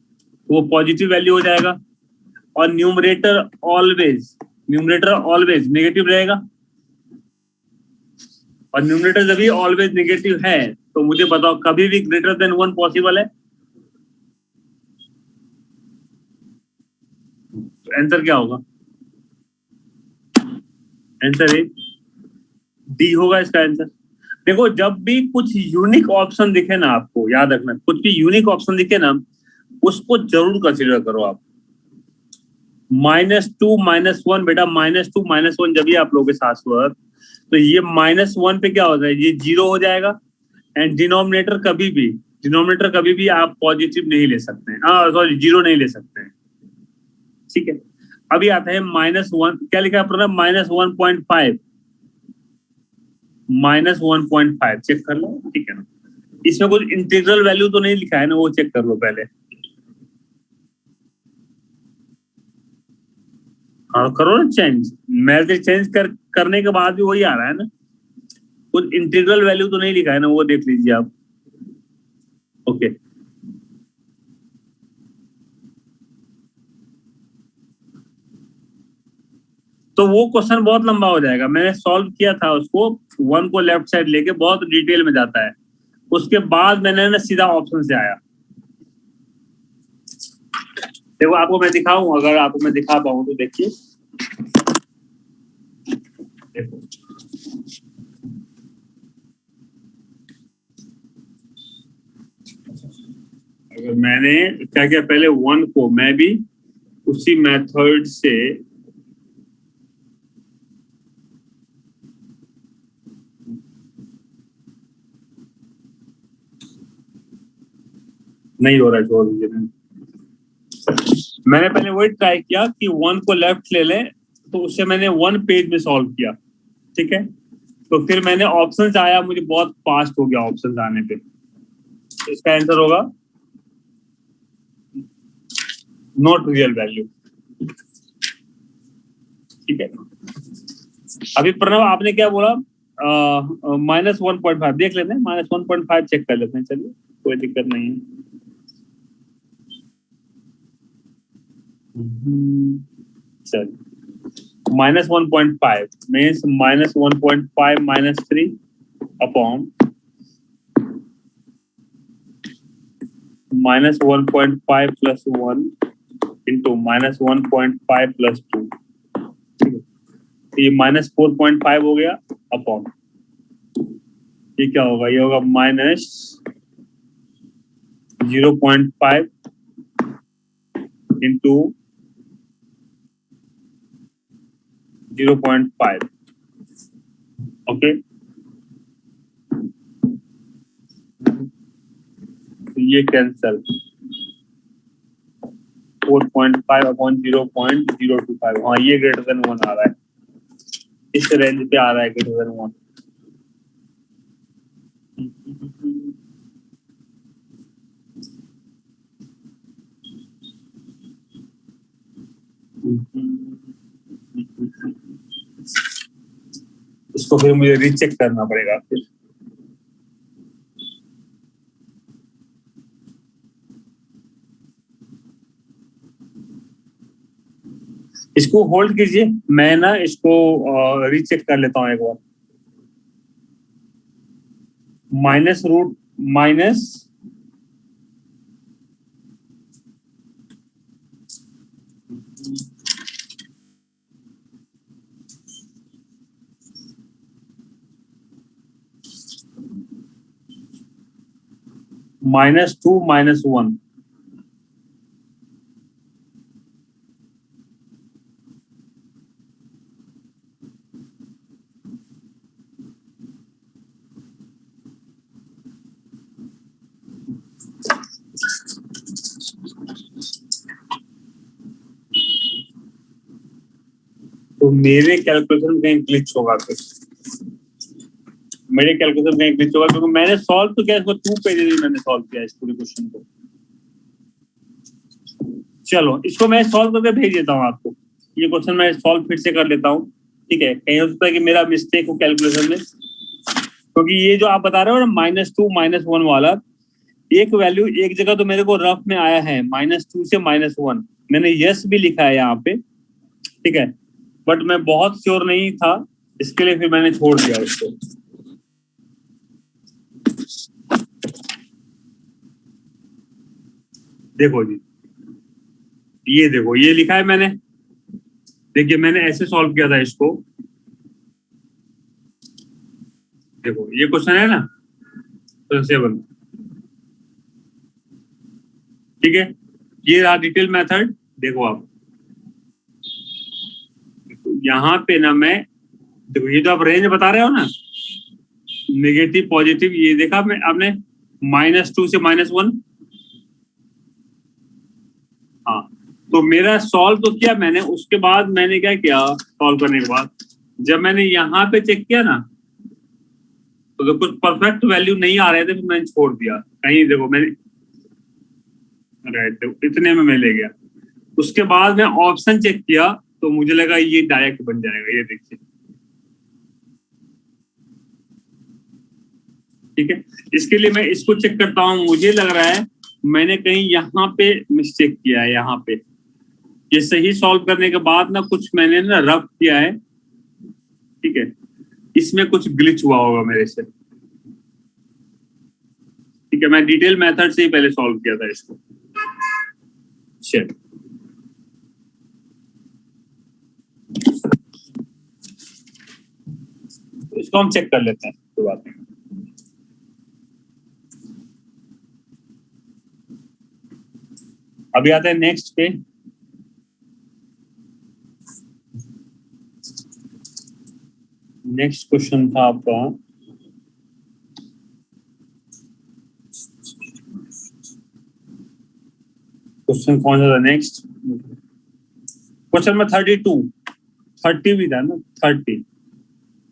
Speaker 1: तो वो पॉजिटिव वैल्यू हो जाएगा, और न्यूमरेटर ऑलवेज नेगेटिव रहेगा। और न्यूमरेटर जब भी ऑलवेज नेगेटिव है, तो मुझे बताओ कभी भी ग्रेटर देन 1 पॉसिबल है? तो आंसर क्या होगा? आंसर ए डी होगा इसका आंसर। देखो जब भी कुछ यूनिक ऑप्शन दिखे ना, आपको याद रखना, कुछ भी यूनिक ऑप्शन दिखे ना, उसको जरूर कंसीडर करो आप। -2 -1 बेटा, -2 -1 जब भी आप लोगे शाश्वत, तो ये -1 पे क्या होता है, ये 0 हो जाएगा। एंड डिनोमिनेटर कभी भी आप पॉजिटिव नहीं ले सकते हैं, सॉरी 0 नहीं ले सकते हैं। ठीक है, अभी आता है -1, क्या लिखा है अपना? -1.5, -1.5 चेक कर लो, ठीक है ना? इसमें कुछ इंटीग्रल वैल्यू तो नहीं लिखा है ना, वो चेक कर लो पहले। हाँ करो ना चेंज, मैजिक चेंज करने के बाद भी वही आ रहा है ना, कुछ इंटीग्रल वैल्यू तो नहीं लिखा है ना, वो देख लीजिए आप। ओके, तो वो क्वेश्चन बहुत लंबा हो जाएगा, मैंने सॉल्व किया था उसको, 1 को लेफ्ट साइड लेके बहुत डिटेल में जाता है, उसके बाद मैंने ना सीधा ऑप्शन से आया। देखो आपको मैं दिखाऊं, अगर आपको मैं दिखा पाऊं तो देखिए, देखो अगर मैंने क्या किया, पहले 1 को मैं भी उसी मेथड से नहीं हो रहा है, छोड़ दीजिए। मैंने पहले वही ट्राई किया कि 1 को लेफ्ट ले लें, तो उससे मैंने 1 पेज में सॉल्व किया, ठीक है। तो फिर मैंने ऑप्शन आया, मुझे बहुत फास्ट हो गया ऑप्शन आने पे, तो इसका आंसर होगा नॉट रियल वैल्यू, ठीक है। अभी प्रणव आपने क्या बोला? -1.5 देख लेते हैं, -1.5 चेक कर लेते हैं, चलिए कोई दिक्कत नहीं है। चलिए -1.5 means -1.5 -3 upon -1.5 plus 1 into -1.5 plus 2, ठीक है। तो ये -4.5 हो गया, अपॉन ये क्या होगा, ये होगा -0.5 इंटू 0.5, ओके। ये कैंसल, 4.5 अपॉन 0.025, हाँ ये ग्रेटर देन 1 आ रहा है, इस रेंज पे आ रहा है ग्रेटर देन 1। इसको फिर मुझे रीचेक करना पड़ेगा फिर। इसको होल्ड कीजिए, मैं ना इसको रीचेक कर लेता हूँ एक बार। Minus root minus -2 -1। तो मेरे कैलकुलेशन कहीं ग्लिच होगा फिर, मेरे कैलकुलेशन कहीं ग्लिच होगा, क्योंकि मैंने सॉल्व तो किया इसको 2 पेजेस में मैंने सॉल्व किया इस पूरे क्वेश्चन को। चलो इसको मैं सॉल्व करके भेज देता हूँ आपको। ये क्वेश्चन मैं सॉल्व फिर से कर लेता हूँ, ठीक है। कहीं हो सकता है कि मेरा मिस्टेक हो कैलकुलेशन में, क्योंकि ये जो आप बता रहे हो ना -2 -1 वाला, एक वैल्यू एक जगह तो मेरे को रफ में आया है -2 से -1, मैंने यस भी लिखा है यहाँ पे, ठीक है, बट मैं बहुत श्योर नहीं था, इसके लिए फिर मैंने छोड़ दिया उसको। देखो जी, ये देखो ये लिखा है मैंने, देखिए मैंने ऐसे सॉल्व किया था इसको। देखो ये क्वेश्चन है ना 7, ठीक है, ये रहा डिटेल मेथड। देखो आप यहाँ पे ना मैं, देखो ये जो आप रेंज बता रहे हो ना, नेगेटिव पॉजिटिव, ये देखा मैं आपने -2 से -1। हाँ, तो मेरा सॉल्व तो किया मैंने, उसके बाद मैंने क्या किया सॉल्व करने के बाद, जब मैंने यहाँ पे चेक किया ना, तो कुछ परफेक्ट वैल्यू नहीं आ रहे थे, तो मैंने छोड़ दिया कहीं। देखो मैंने राइट, इतने में मैं ले गया। उसके बाद मैं ऑप्शन चेक किया, तो मुझे लगा ये डायरेक्ट बन जाएगा, ये देखिए, ठीक है। इसके लिए मैं इसको चेक करता हूँ, मुझे लग रहा है मैंने कहीं यहाँ पे मिस्टेक किया है, यहाँ पे ये सही सॉल्व करने के बाद ना कुछ मैंने ना रफ किया है, ठीक है, इसमें कुछ ग्लिच हुआ होगा मेरे से, ठीक है। मैं डिटेल मेथड से ही पहले सॉल्व किया था इसको। चलिए इसको हम चेक कर लेते हैं, कोई बात नहीं। अभी आते हैं नेक्स्ट पे। नेक्स्ट क्वेश्चन था आपका, क्वेश्चन कौन सा था नेक्स्ट? क्वेश्चन में 30 भी था ना, 30,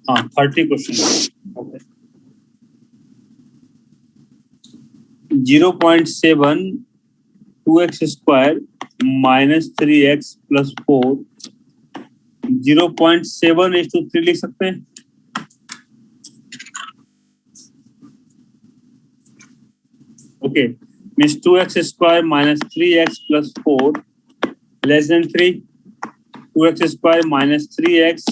Speaker 1: हाँ 30 क्वेश्चन। ओके, 0.7 2x² -3x + 4, 0.7:3 लिख सकते हैं। Okay, means 2x² -3x + 4 <3, 2x² -3x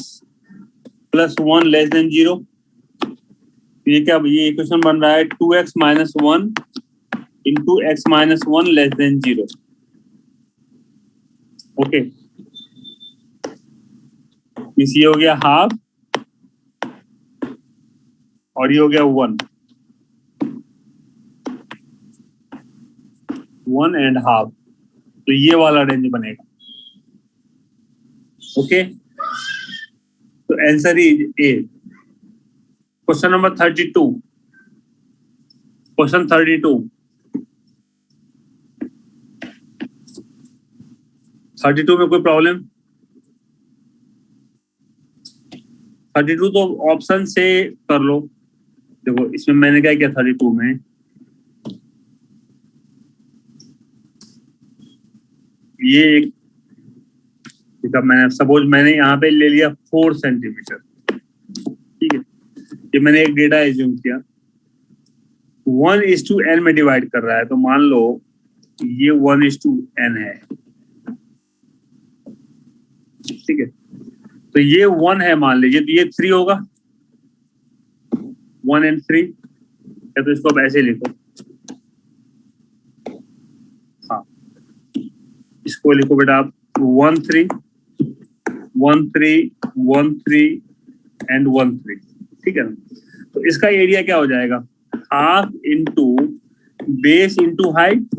Speaker 1: + 1 <0। ये क्या, ये इक्वेशन बन रहा है 2x - 1 × x - 1 <0। ओके, ये हो गया हाफ और ये हो गया 1.5, तो ये वाला रेंज बनेगा। ओके, तो answer is a. Question number 32, question 32 में कोई प्रॉब्लम? 32 तो ऑप्शन से कर लो। देखो इसमें मैंने क्या किया 32 में, ये एक, मैंने सपोज मैंने यहाँ पे ले लिया 4 सेंटीमीटर, ठीक है, ये मैंने एक डेटा एज्यूम किया, 1:n में डिवाइड कर रहा है, तो मान लो ये 1:n है, ठीक है, तो ये 1 है मान लीजिए, तो ये 3 होगा, 1 and 3, या तो इसको अब ऐसे लिखो, हाँ इसको लिखो बेटा आप 1 3 1 3 1 3 एंड 1 3, ठीक है ना। तो इसका एरिया क्या हो जाएगा, half into base into height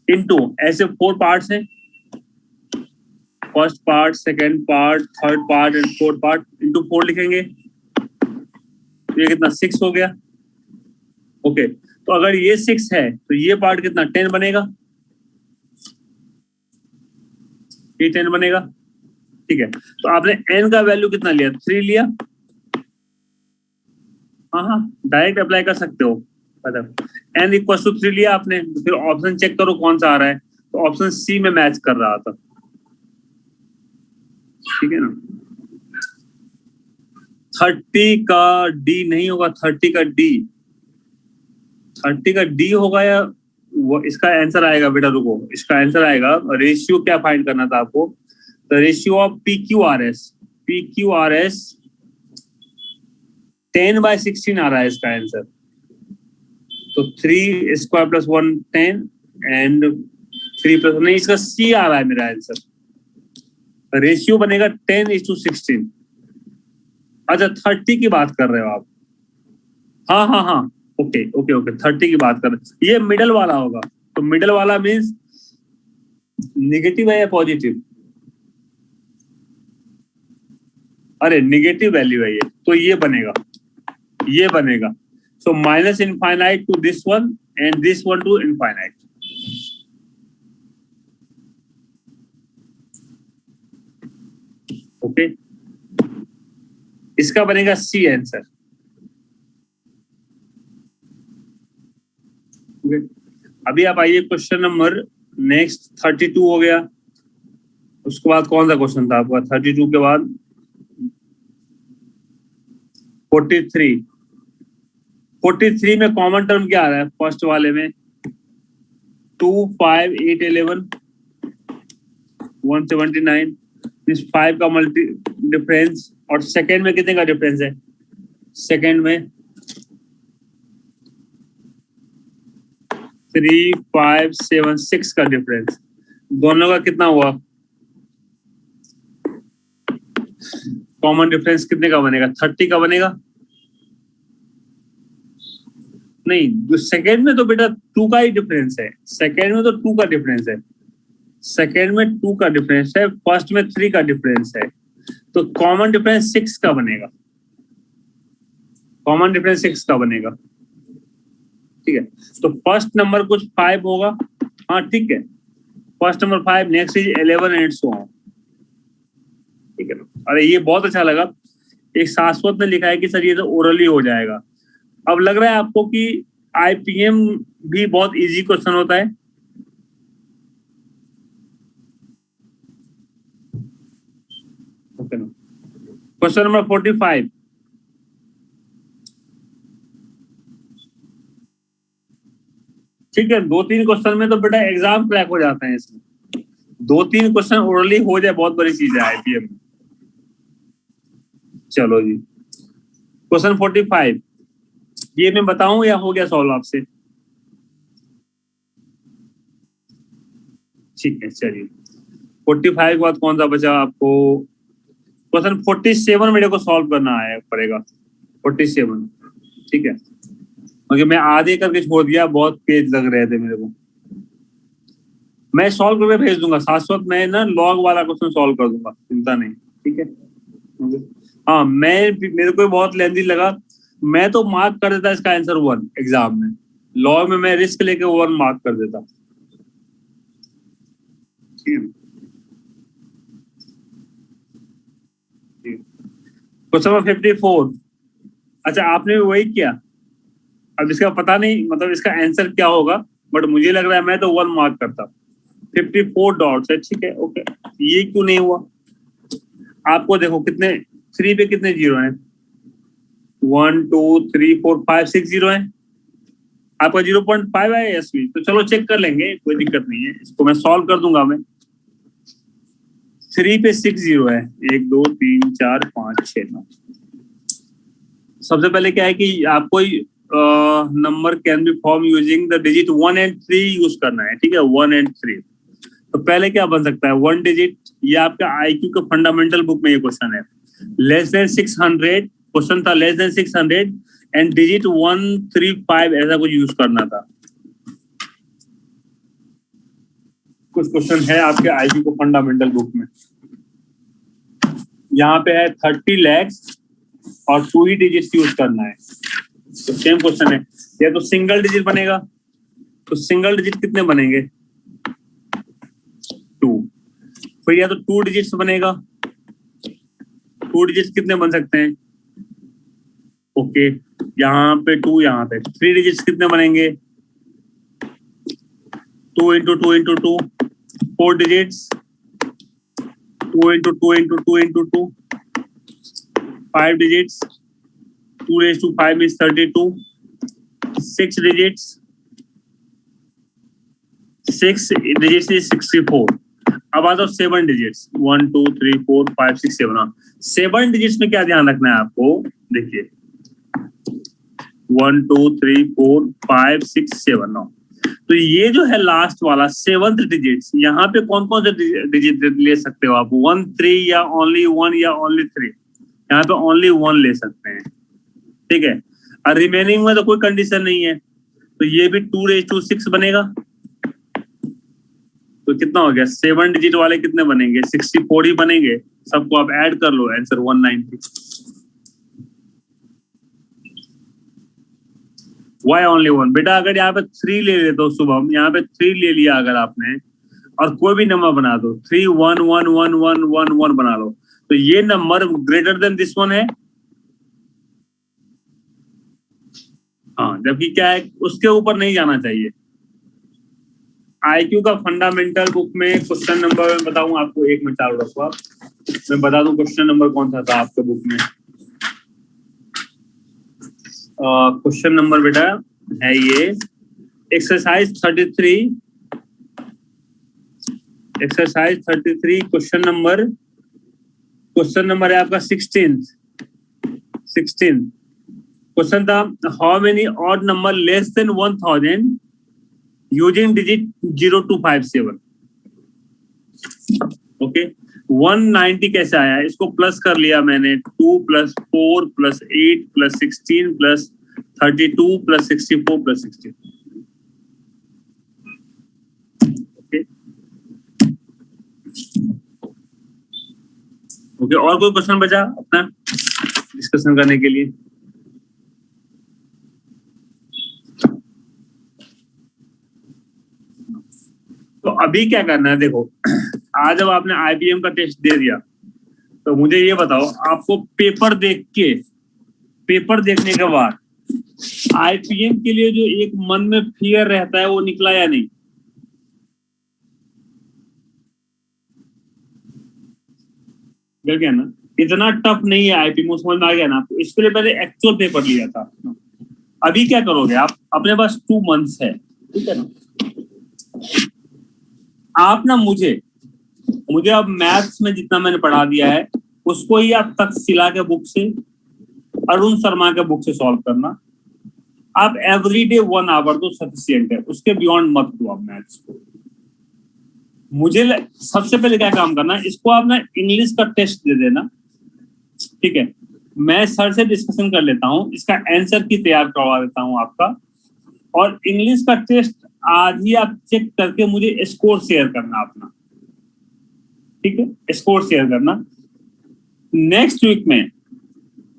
Speaker 1: into, ऐसे 4 पार्ट्स हैं, first part, second part, third part and fourth part, into 4 लिखेंगे, तो ये कितना 6 हो गया। ओके, तो अगर ये 6 है तो ये पार्ट कितना 10 बनेगा, ये 10 बनेगा, ठीक है। तो आपने n का वैल्यू कितना लिया, 3 लिया, हाँ डायरेक्ट अप्लाई कर सकते हो, मतलब n इक्वल टू 3 लिया आपने, तो फिर ऑप्शन चेक करो कौन सा आ रहा है, तो ऑप्शन सी में मैच कर रहा था, ठीक है ना। 30 का d नहीं होगा, 30 का d, 30 का d होगा, या वो इसका आंसर आएगा बेटा, रुको, इसका आंसर आएगा, रेशियो क्या फाइंड करना था आपको, तो रेशियो ऑफ PQRS, PQRS 10/16 आ रहा है इसका आंसर, तो 3 स्क्वायर प्लस 1 10 एंड 3 प्लस, नहीं इसका सी आ रहा है मेरा आंसर, रेशियो बनेगा 10:16। अच्छा 30 की बात कर रहे हो आप, हाँ ओके ओके ओके, 30 की बात कर रहे हो, ये मिडल वाला होगा, तो मिडल वाला मीन्स निगेटिव है या पॉजिटिव, अरे निगेटिव वैल्यू है ये, तो ये बनेगा, ये बनेगा, so minus infinite to this one and this one to infinite, okay, इसका बनेगा सी आंसर, ओके। अभी आप आइए क्वेश्चन नंबर नेक्स्ट 32 हो गया, उसके बाद कौन सा क्वेश्चन था आपका 32 के बाद, 43, 43 में कॉमन टर्म क्या आ रहा है फर्स्ट वाले में, 2 5 8 11 179, इस 5 का मल्टी डिफरेंस, और सेकेंड में कितने का डिफरेंस है, सेकेंड में 3 5 7 6 का डिफरेंस, दोनों का कितना हुआ, कॉमन डिफरेंस कितने का बनेगा, 30 का बनेगा, नहीं सेकेंड में तो बेटा 2 का ही डिफरेंस है, सेकेंड में तो 2 का डिफरेंस है, सेकेंड में 2 का डिफरेंस है, फर्स्ट में 3 का डिफरेंस है, तो कॉमन डिफरेंस 6 का बनेगा, कॉमन डिफरेंस 6 का बनेगा, ठीक है। तो फर्स्ट नंबर कुछ 5 होगा, हाँ ठीक है, first number 5, next is 11 and so on, ठीक है ना। अरे ये बहुत अच्छा लगा, एक शाश्वत ने लिखा है कि सर ये तो ओरली हो जाएगा, अब लग रहा है आपको कि IPM भी बहुत इजी क्वेश्चन होता है, ओके ना। क्वेश्चन नंबर 45, ठीक है, 2-3 क्वेश्चन में तो बेटा एग्जाम क्रैक हो जाते हैं, इसमें 2-3 क्वेश्चन ओरली हो जाए बहुत बड़ी चीज है IPM में। चलो जी, क्वेश्चन 45 ये मैं बताऊं या हो गया सॉल्व आपसे, ठीक है चलिए, 45 के बाद कौन सा बचा आपको, क्वेश्चन 47 मेरे को सॉल्व करना है पड़ेगा, 47, ठीक है, क्योंकि मैं आधे करके छोड़ दिया, बहुत पेज लग रहे थे मेरे को, मैं सॉल्व करके भेज दूंगा, शाश्वत मैं ना लॉग वाला क्वेश्चन सॉल्व कर दूंगा, चिंता नहीं, ठीक है। हाँ मेरे को बहुत लेंदी लगा, मैं तो मार्क कर देता इसका आंसर 1 एग्जाम में, लॉग में मैं रिस्क लेके 1 मार्क कर देता, क्वेश्चन नंबर 54, अच्छा आपने भी वही किया, अब इसका पता नहीं मतलब इसका आंसर क्या होगा, बट मुझे लग रहा है मैं तो 1 मार्क करता, 54 डॉट्स है, ठीक है ओके, ये क्यों नहीं हुआ, आपको देखो कितने 3 पे कितने जीरो हैं, 1 2 3 4 5 6 जीरो है, आपका 0.5 है एसवी, तो चलो चेक कर लेंगे, कोई दिक्कत नहीं है, इसको मैं सॉल्व कर दूंगा मैं, 3 पे 6 जीरो है, 1 2 3 4 5 6 9। सबसे पहले क्या है कि आपको number can be form using the digit 1 and 3 use करना है, ठीक है, 1 and 3। तो पहले क्या बन सकता है, 1 डिजिट, ये आपका IQ के फंडामेंटल बुक में ये क्वेश्चन है, लेस देन 600, क्वेश्चन था लेस देन 600 एंड डिजिट 135, ऐसा कुछ यूज करना था। कुछ क्वेश्चन है आपके IQ के फंडामेंटल बुक में, यहाँ पे है 30 lakhs और 2 ही डिजिट यूज करना है। तो सेम क्वेश्चन है, या तो सिंगल डिजिट बनेगा, तो सिंगल डिजिट कितने बनेंगे, 2। फिर या तो 2 डिजिट्स बनेगा, 2 डिजिट्स कितने बन सकते हैं, ओके, यहाँ पे 2, यहाँ पे 3 डिजिट्स कितने बनेंगे, 2 into 2 into 2, 4 digits, 2 into 2 into 2 into 2, 5 digits, 2 raised to 5 is 32, 6 digits, 6 digits is 64। अब आ जाओ 7 digits, 1 2 3 4 5 6 7। 7 digits में क्या ध्यान रखना है आपको, देखिए 1 2 3 4 5 6 7 9। तो ये जो है लास्ट वाला 7th डिजिट, यहाँ पे कौन कौन से डिजिट ले सकते हो आप, 1 3 या ओनली 1 या ओनली 3, यहाँ पे ओनली 1 ले सकते हैं, ठीक है। और रिमेनिंग में तो कोई कंडीशन नहीं है, तो ये भी 2 raised to 6 बनेगा। तो कितना हो गया, 7 डिजिट वाले कितने बनेंगे, 64 ही बनेंगे। सबको आप ऐड कर लो, आंसर 190। वाई ओनली 1, बेटा अगर यहाँ पे 3 ले लेते हो शुभम, यहाँ पे 3 ले लिया अगर आपने, और कोई भी नंबर बना दो, 3 1 1 1 1 1 1 बना लो, तो ये number greater than this one है। हाँ, जबकि क्या है, उसके ऊपर नहीं जाना चाहिए। IQ का फंडामेंटल बुक में क्वेश्चन नंबर मैं बताऊं आपको, 1 मिनट चालू रखो आप, मैं बता दूं क्वेश्चन नंबर कौन सा था आपके बुक में। क्वेश्चन नंबर बेटा है ये एक्सरसाइज 33, एक्सरसाइज 33 क्वेश्चन नंबर है आपका 16 क्वेश्चन था, how many odd number less than 1000 using digit 0 to 57। Okay, 190 कैसे आया, इसको प्लस कर लिया मैंने, 2 + 4 + 8 + 16 + 32 + 64 + 16। ओके, और कोई क्वेश्चन बचा अपना डिस्कशन करने के लिए? तो अभी क्या करना है, देखो आज जब आपने IBM का टेस्ट दे दिया, तो मुझे ये बताओ, आपको पेपर देखने के बाद IBM के लिए जो एक मन में फियर रहता है वो निकला या नहीं? मिल गया ना, इतना टफ नहीं है IBM, समझ में आ गया ना आपको। इसके लिए पहले एक्चुअल पेपर लिया था। अभी क्या करोगे आप, अपने पास 2 months है, ठीक है ना, आप ना मुझे अब मैथ्स में जितना मैंने पढ़ा दिया है उसको ही आप तक्षशिला के बुक से, अरुण शर्मा के बुक से सॉल्व करना। आप एवरीडे 1 hour दो, सफिशिएंट है, उसके बियॉन्ड मत दो आप मैथ्स को। मुझे सबसे पहले क्या काम करना है, इसको आप ना इंग्लिश का टेस्ट दे देना, ठीक है। मैं सर से डिस्कशन कर लेता हूँ, इसका आंसर की तैयार करवा देता हूँ आपका, और इंग्लिश का टेस्ट आज ही आप चेक करके मुझे स्कोर शेयर करना अपना, ठीक है, स्कोर शेयर करना। नेक्स्ट वीक में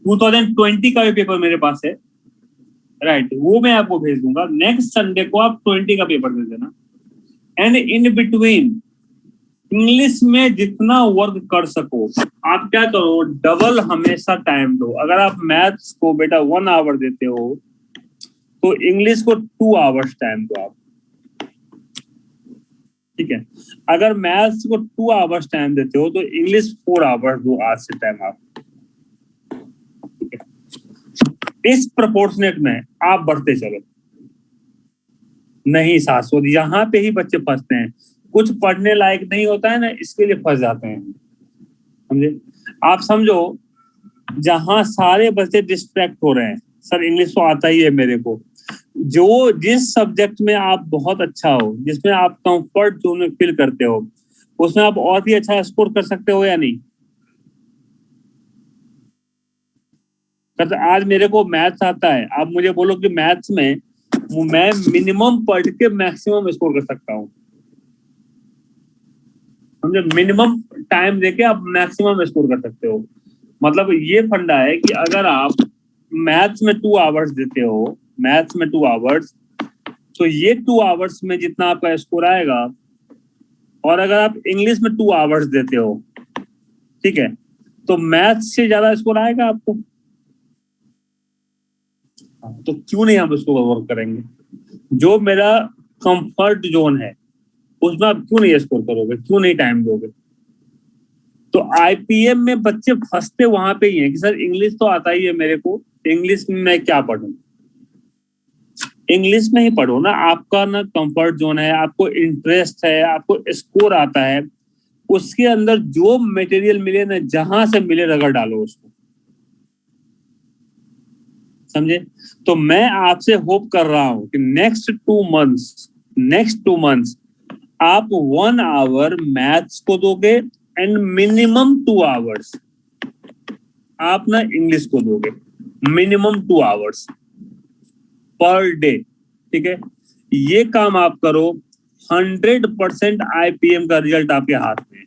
Speaker 1: 2020 का भी पेपर मेरे पास है, राइट, वो मैं आपको भेज दूंगा। नेक्स्ट संडे को आप 20 का पेपर दे देना, एंड इन बिटवीन इंग्लिश में जितना वर्क कर सको आप क्या करो, डबल हमेशा टाइम दो। अगर आप मैथ्स को बेटा 1 hour देते हो तो इंग्लिश को 2 hours टाइम दो आप, ठीक है। अगर मैथ्स को 2 hours टाइम देते हो तो इंग्लिश 4 hours दो आज से टाइम आप, ठीक है। इस प्रोपोर्शनेट में आप बढ़ते चलो, नहीं शाश्वत, यहाँ पे ही बच्चे फंसते हैं। कुछ पढ़ने लायक नहीं होता है ना, इसके लिए फंस जाते हैं। समझे? आप समझो जहां सारे बच्चे डिस्ट्रैक्ट हो रहे हैं, सर इंग्लिश तो आता ही है मेरे को, जो जिस सब्जेक्ट में आप बहुत अच्छा हो, जिसमें आप कंफर्ट जोन में फील करते हो, उसमें आप और भी अच्छा स्कोर कर सकते हो या नहीं? आज मेरे को मैथ्स आता है, आप मुझे बोलो कि मैथ्स में मैं मिनिमम पढ़ के मैक्सिमम स्कोर कर सकता हूँ, समझे? मिनिमम टाइम देके आप मैक्सिमम स्कोर कर सकते हो। मतलब ये फंडा है कि अगर आप मैथ्स में 2 आवर्स देते हो, मैथ्स में 2 आवर्स, तो ये 2 आवर्स में जितना आपका स्कोर आएगा, और अगर आप इंग्लिश में 2 आवर्स देते हो, ठीक है, तो मैथ्स से ज्यादा स्कोर आएगा आपको। तो क्यों नहीं हम उसको वर्क करेंगे? जो मेरा कंफर्ट जोन है उसमें आप क्यों नहीं स्कोर करोगे, क्यों नहीं टाइम दोगे? तो आईपीएम में बच्चे फंसते वहां पे ही हैं कि सर इंग्लिश तो आता ही है मेरे को, इंग्लिश में मैं क्या पढ़ूं? इंग्लिश में ही पढ़ो ना, आपका ना कंफर्ट जोन है, आपको इंटरेस्ट है, आपको स्कोर आता है, उसके अंदर जो मटेरियल मिले ना, जहां से मिले रगड़ डालो उसको, समझे? तो मैं आपसे होप कर रहा हूं कि नेक्स्ट 2 मंथ्स आप 1 आवर मैथ्स को दोगे एंड मिनिमम 2 आवर्स आप ना इंग्लिश को दोगे, मिनिमम 2 आवर्स पर डे, ठीक है? ये काम आप करो, 100% आईपीएम का रिजल्ट आपके हाथ में है।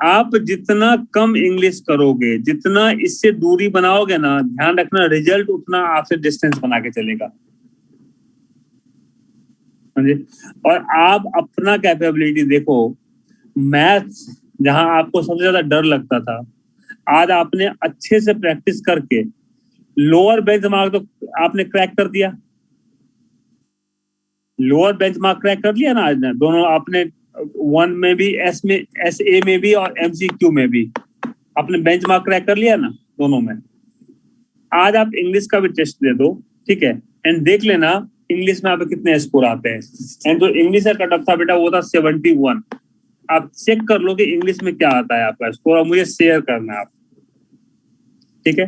Speaker 1: आप जितना कम इंग्लिश करोगे, जितना इससे दूरी बनाओगे ना, ध्यान रखना रिजल्ट उतना आपसे डिस्टेंस बना के चलेगा, समझे? और आप अपना कैपेबिलिटी देखो, मैथ्स जहां आपको सबसे ज्यादा डर लगता था, आज आपने अच्छे से प्रैक्टिस करके लोअर बेंचमार्क तो आपने क्रैक कर दिया, लोअर बेंचमार्क क्रैक कर लिया ना आज ने, दोनों आपने 1 में भी, एस ए में भी और एमसीक्यू में भी आपने बेंचमार्क क्रैक कर लिया ना दोनों में। आज आप इंग्लिश का भी टेस्ट दे दो, ठीक है, एंड देख लेना इंग्लिश में आप कितने स्कोर आते हैं। एंड जो इंग्लिश का कट ऑफ था बेटा वो था 71। आप चेक कर लो कि इंग्लिश में क्या आता है आपका स्कोर, और मुझे शेयर करना है आप, ठीक है?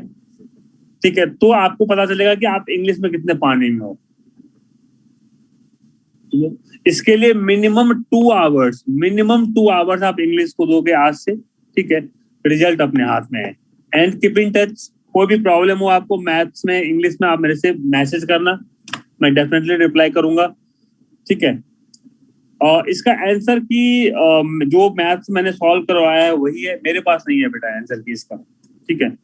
Speaker 1: ठीक है, तो आपको पता चलेगा कि आप इंग्लिश में कितने पानी में हो। इसके लिए मिनिमम 2 आवर्स आप इंग्लिश को दोगे आज से, ठीक है? रिजल्ट अपने हाथ में है। एंड कीप इन टच, कोई भी प्रॉब्लम हो आपको मैथ्स में, इंग्लिश में, आप मेरे से मैसेज करना, मैं डेफिनेटली रिप्लाई करूंगा, ठीक है? और इसका आंसर की जो मैथ्स मैंने सॉल्व करवाया है वही है, मेरे पास नहीं है बेटा आंसर की इसका, ठीक है?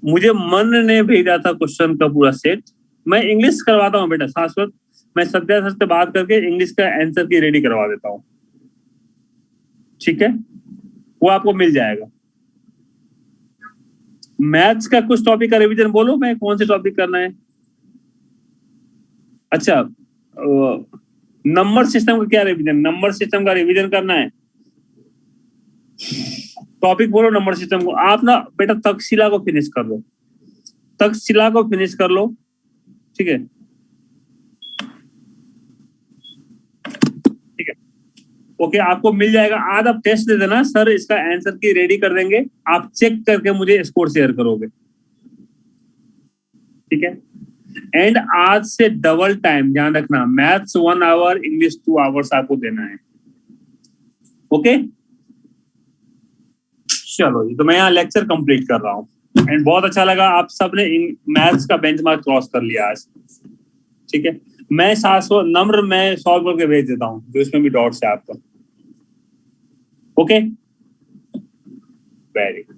Speaker 1: मुझे मन ने भेजा था क्वेश्चन का पूरा सेट, मैं इंग्लिश करवाता हूँ बेटा, शाश्वत मैं सत्या सर से बात करके इंग्लिश का आंसर की रेडी करवा देता हूँ, ठीक है? वो आपको मिल जाएगा। मैथ्स का कुछ टॉपिक का रिवीजन बोलो, मैं कौन से टॉपिक करना है? अच्छा, नंबर सिस्टम का क्या रिवीजन? नंबर सिस्टम का रिवीजन करना है, टॉपिक बोलो नंबर सिस्टम को। आप ना बेटा तक्षशिला को फिनिश कर लो, तक्षशिला को फिनिश कर लो, ठीक है? ठीक है, ओके, आपको मिल जाएगा। आज आप टेस्ट दे देना, सर इसका आंसर की रेडी कर देंगे, आप चेक करके मुझे स्कोर शेयर करोगे, ठीक है? एंड आज से डबल टाइम, ध्यान रखना, मैथ्स 1 आवर, इंग्लिश 2 आवर्स आपको देना है, ओके? चलो जी, तो मैं यहाँ लेक्चर कंप्लीट कर रहा हूँ, एंड बहुत अच्छा लगा, आप सबने मैथ्स का बेंचमार्क क्रॉस कर लिया आज, ठीक है? मैं 700 नंबर मैं सॉल्व करके भेज देता हूँ, जो इसमें भी डॉट्स है आपका, ओके? Very good.